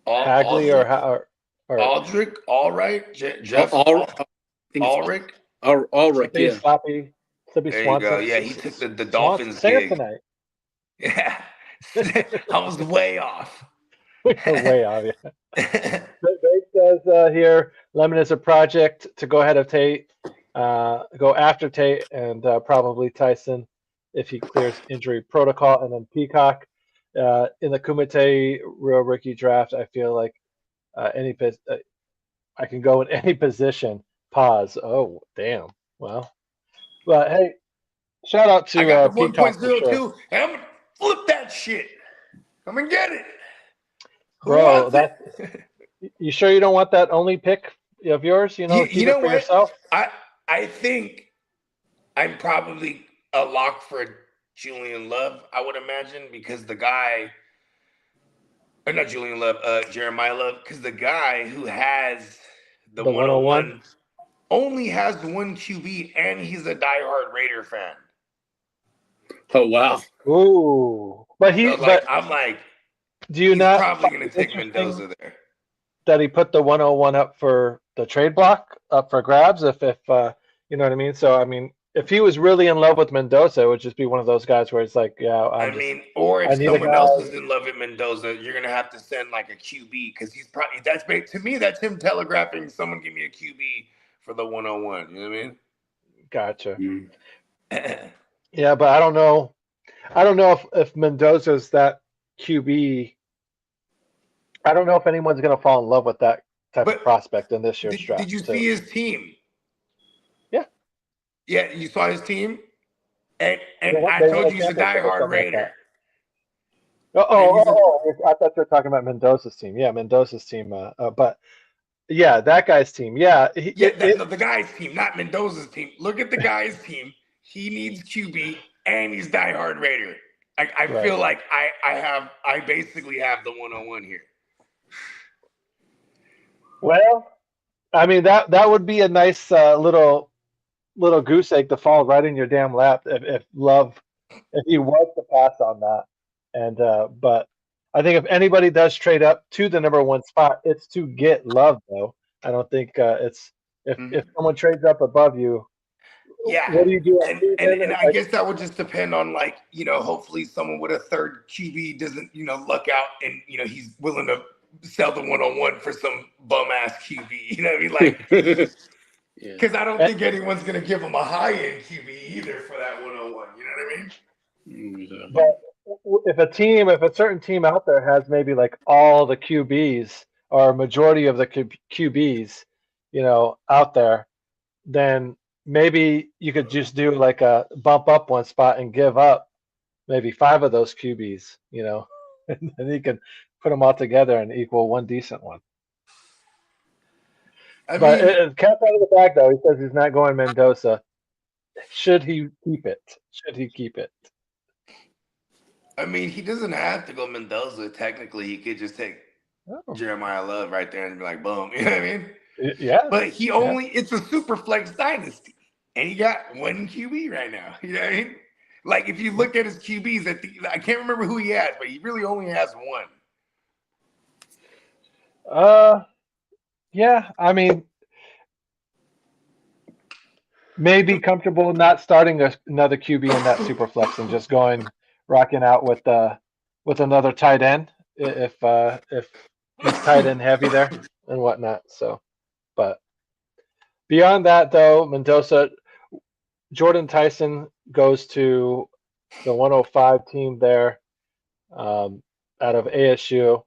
Hagley or Aldrich, all right. Jeff Ulrich. Yeah. Sloppy there Swanson. You go. Yeah, he took the Dolphins gig. Tonight. Yeah, I was way off. Way off, yeah. Dave says here, Lemon is a project to go ahead of Tate, go after Tate, and probably Tyson if he clears injury protocol, and then Peacock. in the Kumite Real Rookie Draft, I feel like I can go in any position. Pause. Oh, damn. Well, but hey, shout out I got to the Peacock for sure. 1.02, and I'm gonna flip that shit. Come and get it. Who Bro, wants it? you sure you don't want that only pick of yours? You know, keep You it know for what? yourself. I think I'm probably a lock for Julian Love, I would imagine, because the guy, or not Julian Love, Jeremiah Love, because the guy who has the The 101. 101 only has one QB, and he's a diehard Raider fan. Oh wow. Ooh, but I'm like, do you he's not probably find going it to take interesting Mendoza there. that he put the 101 up for the trade block up for grabs? If you know what I mean. So I mean, if he was really in love with Mendoza, it would just be one of those guys where it's like, yeah, Or I if need a someone guy. else is in love with Mendoza, you're gonna have to send like a QB because he's probably to me that's him telegraphing someone give me a QB for the 101. You know what I mean? Gotcha. Mm. Yeah, but I don't know. I don't know if Mendoza's that QB. I don't know if anyone's going to fall in love with that type of But prospect in this year's did draft, you too. see his team? Yeah. Yeah, you saw his team, and They I won told a you he's a championship or diehard something like Raider. that. And he's I thought you were talking about Mendoza's team. Yeah, Mendoza's team. But yeah, that guy's team. Yeah. the guy's team, not Mendoza's team. Look at the guy's team. He needs QB, and he's diehard Raider. I Right. feel like I basically have the 101 here. Well, I mean, that would be a nice little goose egg to fall right in your damn lap if he was to pass on that. And but I think if anybody does trade up to the number one spot, it's to get Love, though. I don't think it's if someone trades up above you, Yeah. what do you do? And I guess that would just depend on, like, hopefully someone with a third QB doesn't, luck out and, he's willing to sell the 101 for some bum ass QB. You know what I mean? Like, because I don't think anyone's going to give him a high end QB either for that 101. You know what I mean? But if a certain team out there has maybe like all the QBs or a majority of the QBs, out there, then maybe you could just do like a bump up one spot and give up maybe 5 of those QBs, and then you can put them all together and equal one decent one. But cat's out of the bag, though. He says he's not going Mendoza. Should he keep it? I mean, he doesn't have to go Mendoza. Technically, he could just take Jeremiah Love right there and be like, boom. You know what I mean? Yeah. But it's a super flex dynasty. And he got one QB right now. You know what I mean? Like, if you look at his QBs, I can't remember who he has, but he really only has one. Yeah. I mean, maybe comfortable not starting another QB in that super flex and just rocking out with another tight end if he's tight end heavy there and whatnot. So, but beyond that, though, Mendoza, Jordan Tyson goes to the 105 team there, out of ASU.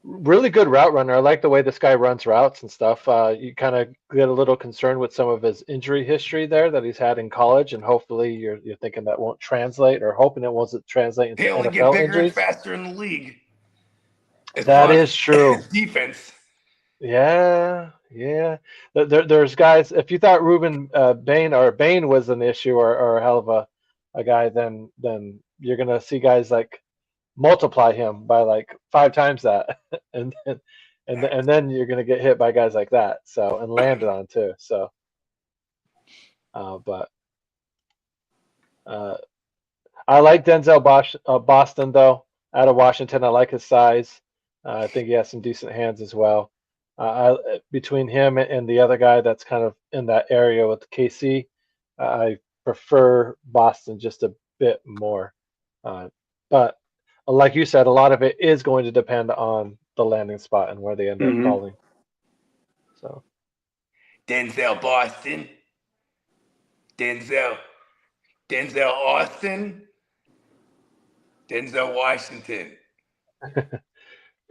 Really good route runner. I like the way this guy runs routes and stuff. You kind of get a little concerned with some of his injury history there that he's had in college, and hopefully you're thinking that won't translate, or hoping it won't translate into They only NFL get bigger injuries. and faster in the league. That is true. Defense. Yeah. There's guys. If you thought Ruben Bain was an issue or a hell of a guy, then you're gonna see guys like multiply him by like 5 times that, and then you're gonna get hit by guys like that. So, and landed on too. So, but I like Denzel Boston though, out of Washington. I like his size. I think he has some decent hands as well. Between him and the other guy that's kind of in that area with KC, I prefer Boston just a bit more. But like you said, a lot of it is going to depend on the landing spot and where they end up falling. So, Denzel Boston, Denzel Austin. Denzel Washington.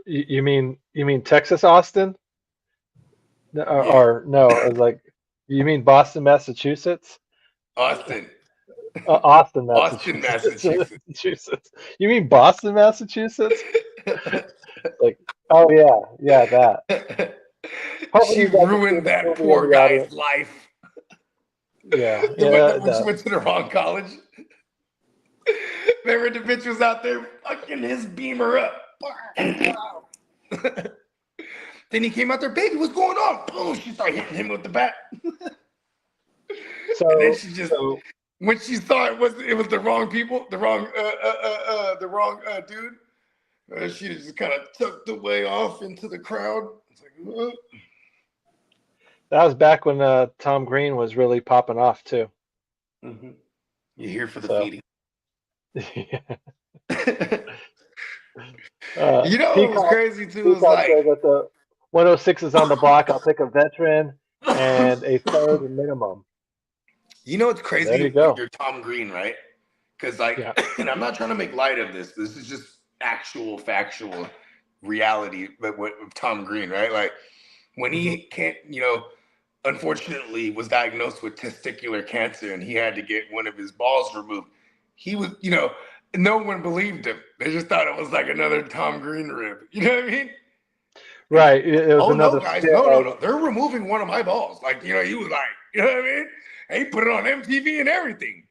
You mean Texas Austin? Or no, it was like you mean Boston, Massachusetts? Austin. Austin, Austin, Massachusetts. Massachusetts. Massachusetts. You mean Boston, Massachusetts? Like, oh yeah, that. Hopefully She you guys have seen ruined the that movie in poor the guy's audience. life. Yeah, When she no. went to the wrong college. Remember the bitch was out there fucking his beamer up. Then he came out there, baby, what's going on? Boom, she started hitting him with the bat. And then she just, when she saw it was the wrong people, the wrong dude. She just kind of tucked away off into the crowd. It's like, That was back when Tom Green was really popping off too. mm-hmm. You're here for the feeding. You know what was crazy too? Was like that the 106 is on the block. I'll take a veteran and a third minimum. You know what's crazy? There you go. You're Tom Green, right? Because and I'm not trying to make light of this. This is just actual factual reality. But with Tom Green, right? Like when he can't, unfortunately was diagnosed with testicular cancer and he had to get one of his balls removed. He was, no one believed him. They just thought it was like another Tom Green rib. You know what I mean? Right. It was another. No, guys, no. They're removing one of my balls. Like, he was like, you know what I mean? And he put it on MTV and everything.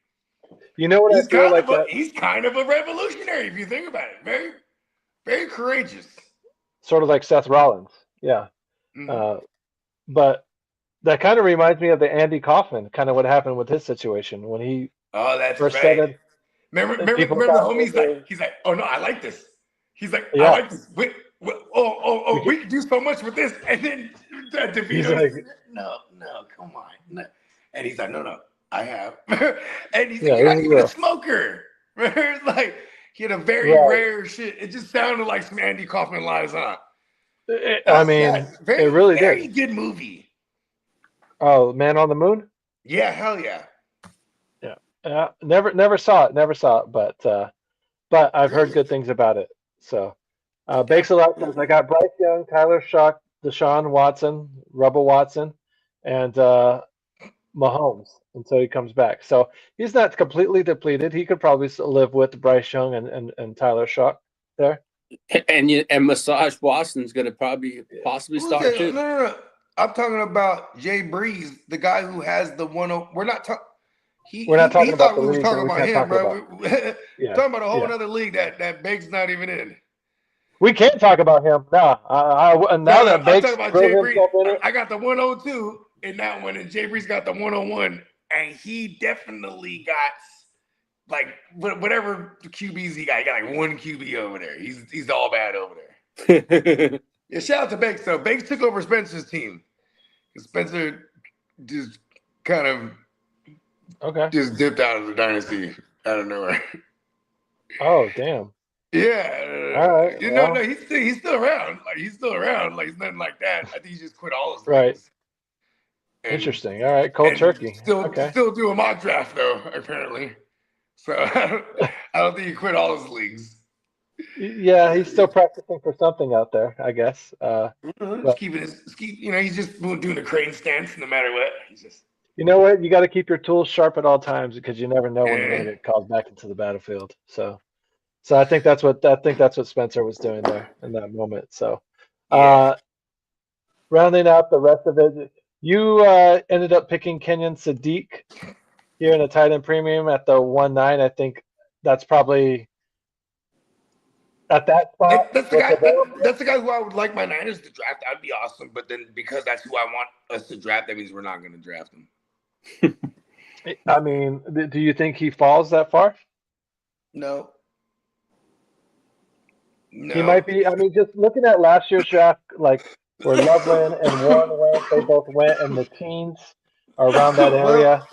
You know what I feel like? He's kind of a revolutionary if you think about it. Very, very courageous. Sort of like Seth Rollins. Yeah. Mm-hmm. But that kind of reminds me of the Andy Kaufman, kind of what happened with his situation when he first started. Remember the homie? He's like, oh no, I like this. He's like, I like this. We can do so much with this. And then he's like, no, come on. No. And he's like, no, I have. And he's like, you're not even a smoker. Like, he had a very rare shit. It just sounded like some Andy Kaufman lies, huh? It really did. Very good movie. Oh, Man on the Moon? Yeah, hell yeah. Yeah. Never saw it, but I've heard good things about it. So, Bakes a lot says I got Bryce Young, Tyler Shock, Deshaun Watson, Rebel Watson, and Mahomes until he comes back. So he's not completely depleted. He could probably live with Bryce Young and Tyler Shock there. And Massage Watson's going to possibly start too. No. I'm talking about Jay Breeze, the guy who has the one. We're not talking. We're not talking about the league. We're talking about him, bro. Talking about a whole other league that Bake's not even in. We can't talk about him. No. Now that Bake's I'm talking about Jay Breeze. I got the 102 in that one, and Jay Breeze got the 101, and he definitely got like whatever QBs he got. He got like one QB over there. He's all bad over there. Yeah, shout out to Bakes though. Bakes took over Spencer's team. Spencer just kind of just dipped out of the dynasty out of nowhere. Oh damn. Yeah. All right. No, he's still around. Like he's still around. Like he's nothing like that. I think he just quit all his leagues. Interesting. All right, cold turkey. Still doing mock draft though, apparently. So I don't think he quit all his leagues. Yeah, he's still practicing for something out there, I guess. He's just doing the crane stance no matter what. He's just. You know what? You got to keep your tools sharp at all times because you never know when you're going to get called back into the battlefield. So I think that's what Spencer was doing there in that moment. So, rounding out the rest of it, you ended up picking Kenyon Sadiq here in a tight end premium at the 1.9. I think that's probably. At that spot, that's the guy who I would like my Niners to draft. That'd be awesome. But then because that's who I want us to draft, that means we're not going to draft him. I mean, do you think he falls that far? No. He might be. I mean, just looking at last year's draft, like where Loveland and Warren went, they both went in the teens or around that area.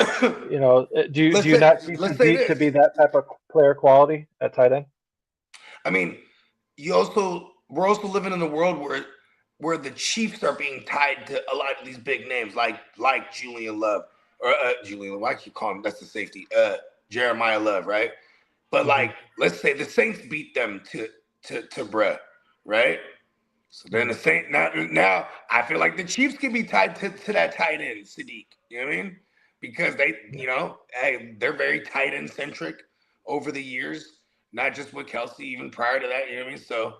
Do you not see Sadiq to be that type of player quality at tight end? I mean, we're also living in a world where the Chiefs are being tied to a lot of these big names, like Julian Love or Julian Love. I keep calling him, that's the safety. Jeremiah Love, right? But like, let's say the Saints beat them to Brett, right? So then the Saints now I feel like the Chiefs can be tied to that tight end, Sadiq. You know what I mean? Because they, hey, they're very tight end centric over the years, not just with Kelsey, even prior to that. You know what I mean? So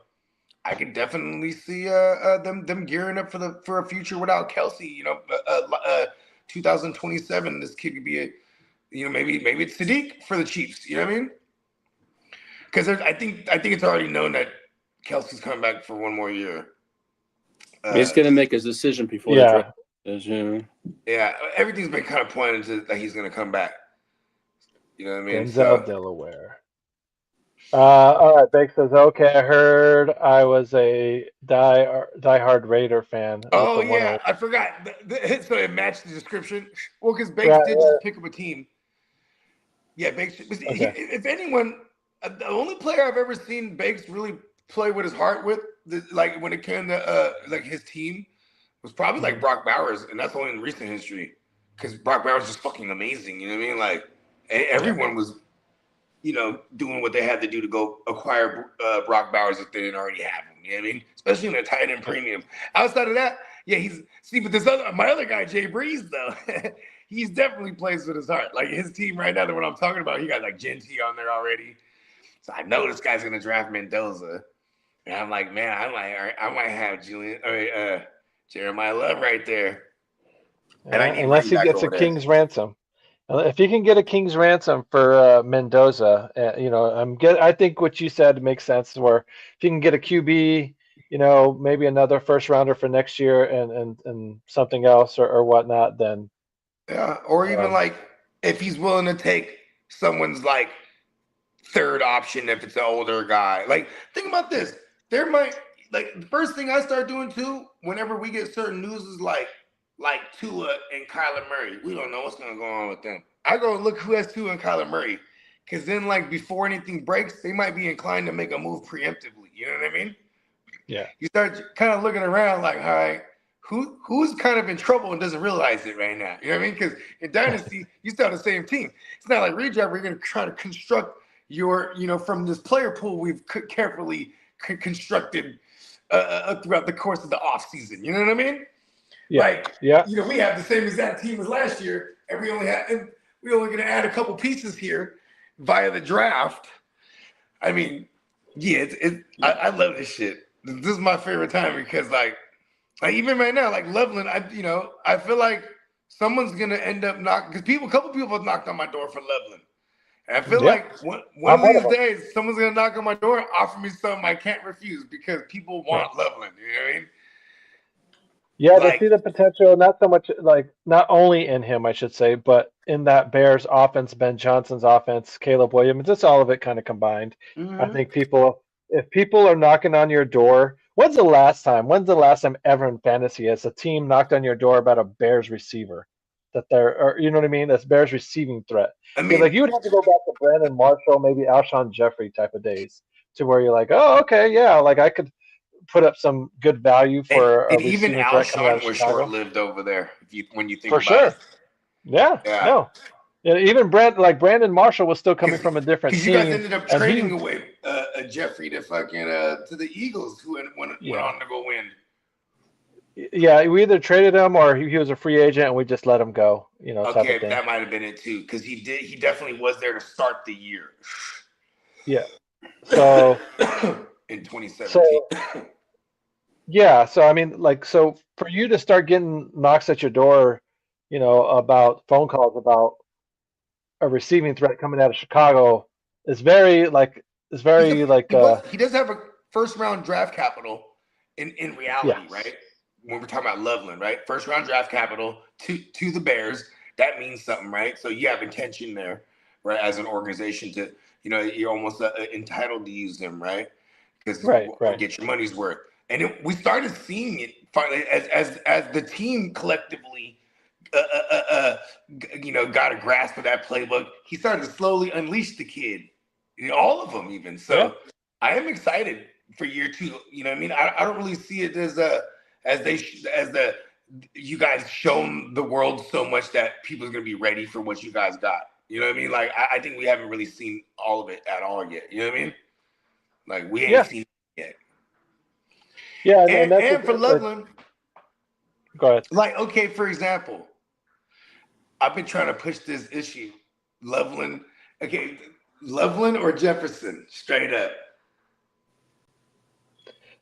I can definitely see them gearing up for a future without Kelsey. 2027, this kid could be maybe it's Sadiq for the Chiefs. You know what I mean? Because I think it's already known that Kelsey's coming back for one more year. He's going to make his decision before the draft. Yeah, everything's been kind of pointing to that he's going to come back. You know what I mean? Denzel Delaware. All right, Bake says, okay, I heard I was a diehard Raider fan. Oh, yeah, I forgot. So it matched the description. Well, because Bakes did just pick up a team. Yeah, Bakes. If anyone, the only player I've ever seen Bakes really play with his heart with, like when it came to like his team, was probably like Brock Bowers, and that's only in recent history. Because Brock Bowers is just fucking amazing. You know what I mean? Like everyone was, doing what they had to do to go acquire Brock Bowers if they didn't already have him. You know what I mean? Especially in a tight end premium. Outside of that, yeah, but my other guy, Jay Breeze, though, he's definitely plays with his heart. Like his team right now, the one I'm talking about, he got like Genty on there already. So I know this guy's gonna draft Mendoza. And I'm like, man, I might have Jeremiah Love right there. And unless he gets a king's ransom. If you can get a king's ransom for Mendoza, I think what you said makes sense. Where if you can get a QB, maybe another first rounder for next year, and something else or whatnot, then or even like if he's willing to take someone's like third option if it's an older guy. Like think about this. There might the first thing I start doing too, whenever we get certain news is like Tua and Kyler Murray. We don't know what's gonna go on with them. I go look who has Tua and Kyler Murray. Cause then before anything breaks, they might be inclined to make a move preemptively. You know what I mean? Yeah. You start kind of looking around like, all right, who's kind of in trouble and doesn't realize it right now? You know what I mean? Because in Dynasty, you still have the same team. It's not like redraft where you're gonna try to construct your, from this player pool we've carefully constructed throughout the course of the offseason. You know what I mean? Yeah. We have the same exact team as last we're only going to add a couple pieces here via the draft. I mean, I love this shit. This is my favorite time because like even right now, like Loveland, I feel like someone's going to end up knocking because a couple people have knocked on my door for Loveland. And I feel like one of these days, someone's going to knock on my door and offer me something I can't refuse because people want Loveland. You know what I mean? Yeah, they see the potential, not so much not only in him, I should say, but in that Bears offense, Ben Johnson's offense, Caleb Williams, just all of it kind of combined. I think if people are knocking on your door, when's the last time ever in fantasy has a team knocked on your door about a Bears receiver? You know what I mean? That's Bears receiving threat. I mean, you would have to go back to Brandon Marshall, maybe Alshon Jeffrey type of days to where you're like, oh, okay, yeah, I could put up some good value for and even Alshon was short-lived over there. When you think for about it, no, even Brandon Marshall was still coming from a different team. You guys ended up trading away Jeffrey to fucking to the Eagles, who went on to go win. Yeah, we either traded him or he was a free agent and we just let him go. Okay, that might have been it too, because he definitely was there to start the year. Yeah. So in 2017. So I mean, so for you to start getting knocks at your door, about phone calls about a receiving threat coming out of Chicago is very he does have a first round draft capital in reality, right? When we're talking about Loveland, right? First round draft capital to the Bears, that means something, right? So you have intention there, right? As an organization to, you're almost entitled to use them, right? Because get your money's worth. And we started seeing it finally as the team collectively, got a grasp of that playbook. He started to slowly unleash the kid, all of them even. So I am excited for year two. You know what I mean? I don't really see it you guys shown the world so much that people's gonna be ready for what you guys got. You know what I mean? Like, I think we haven't really seen all of it at all yet. You know what I mean? Like, we ain't seen it yet. Yeah, and for Loveland, go ahead. Like, okay, for example, I've been trying to push this issue. Loveland or Jefferson, straight up.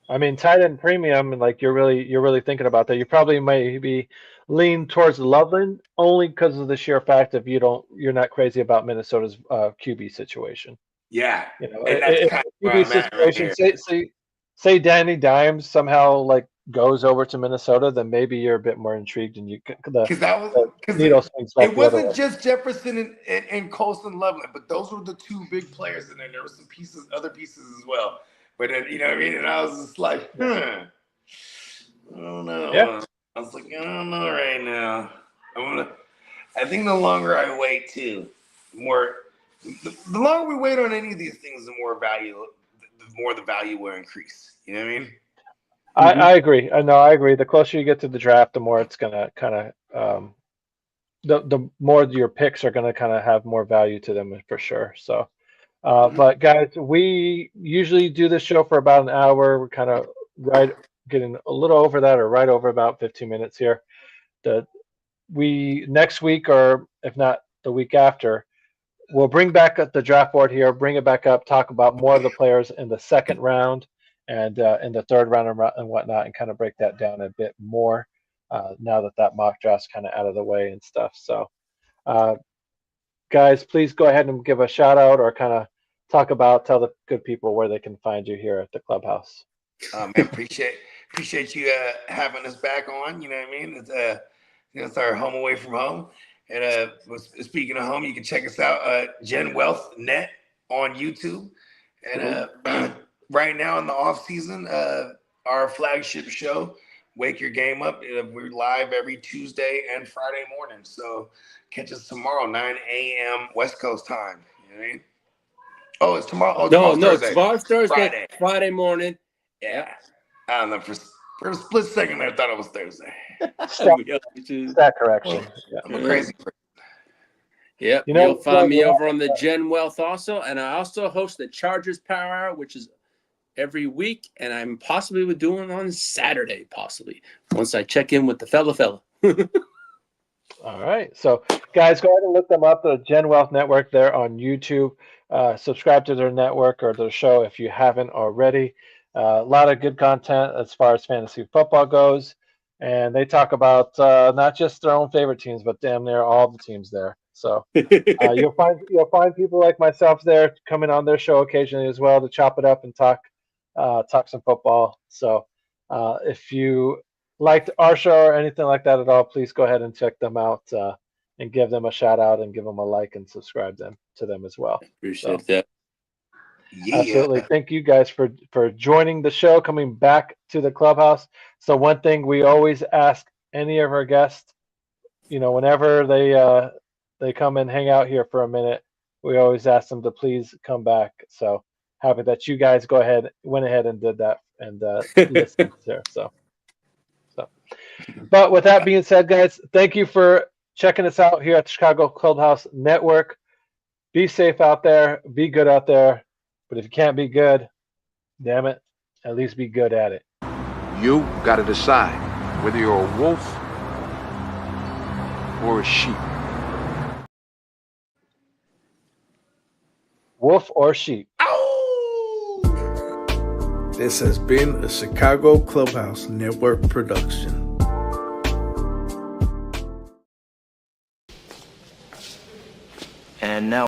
I mean, tight end premium, like you're really thinking about that. You probably maybe lean towards Loveland only because of the sheer fact of you're not crazy about Minnesota's QB situation. Yeah, you know, and that's kind of where I'm at right here. Say Danny Dimes somehow like goes over to Minnesota, then maybe you're a bit more intrigued, and because it wasn't just Jefferson and Colston Loveland, but those were the two big players, and then there were some other pieces as well. But then, you know what I mean? And I was just like, I don't know. Yeah. I was like, I don't know right now. I think the longer I wait too, the longer we wait on any of these things, the more the value will increase. You know what I mean? I agree. I agree. The closer you get to the draft, the more it's gonna kind of the more your picks are gonna kind of have more value to them for sure. So. But guys, we usually do this show for about an hour. We're kind of getting a little over that, or right over about 15 minutes here. Next week, or if not the week after, we'll bring back up the draft board here, bring it back up, talk about more of the players in the second round and in the third round and whatnot, and kind of break that down a bit more now that mock draft's kind of out of the way and stuff. So. Guys, please go ahead and give a shout out or kind of tell the good people where they can find you here at the clubhouse. Man, appreciate you having us back on. You know what I mean? It's our home away from home. And speaking of home, you can check us out Gen Wealth Net on YouTube. And right now in the off season, our flagship show, Wake Your Game Up. We're live every Tuesday and Friday morning. So catch us tomorrow, 9 a.m. West Coast time. You know what I mean? Oh, it's tomorrow. Oh, tomorrow's Thursday. Friday morning. Yeah. I don't know. For a split second there, I thought it was Thursday. That correction. Yeah. I'm a crazy person. Yep. You'll find me over on the Gen Wealth also. And I also host the Chargers Power Hour, which is every week, and I'm possibly doing on Saturday, once I check in with the fella. All right. So, guys, go ahead and look them up, the Gen Wealth Network there on YouTube. Subscribe to their network or their show if you haven't already. A lot of good content as far as fantasy football goes. And they talk about not just their own favorite teams, but damn near all the teams there. So you'll find people like myself there coming on their show occasionally as well to chop it up and talk some football. So if you liked our show or anything like that at all, please go ahead and check them out and give them a shout out and give them a like and subscribe to them as well. Appreciate that. Yeah. Absolutely. Thank you guys for joining the show, coming back to the clubhouse. So one thing we always ask any of our guests, whenever they come and hang out here for a minute, we always ask them to please come back. So happy that you guys went ahead and did that and listened there. So, but with that being said, guys, thank you for checking us out here at the Chicago Clubhouse Network. Be safe out there. Be good out there. But if you can't be good, damn it, at least be good at it. You got to decide whether you're a wolf or a sheep. Wolf or sheep. This has been a Chicago Clubhouse Network production. And now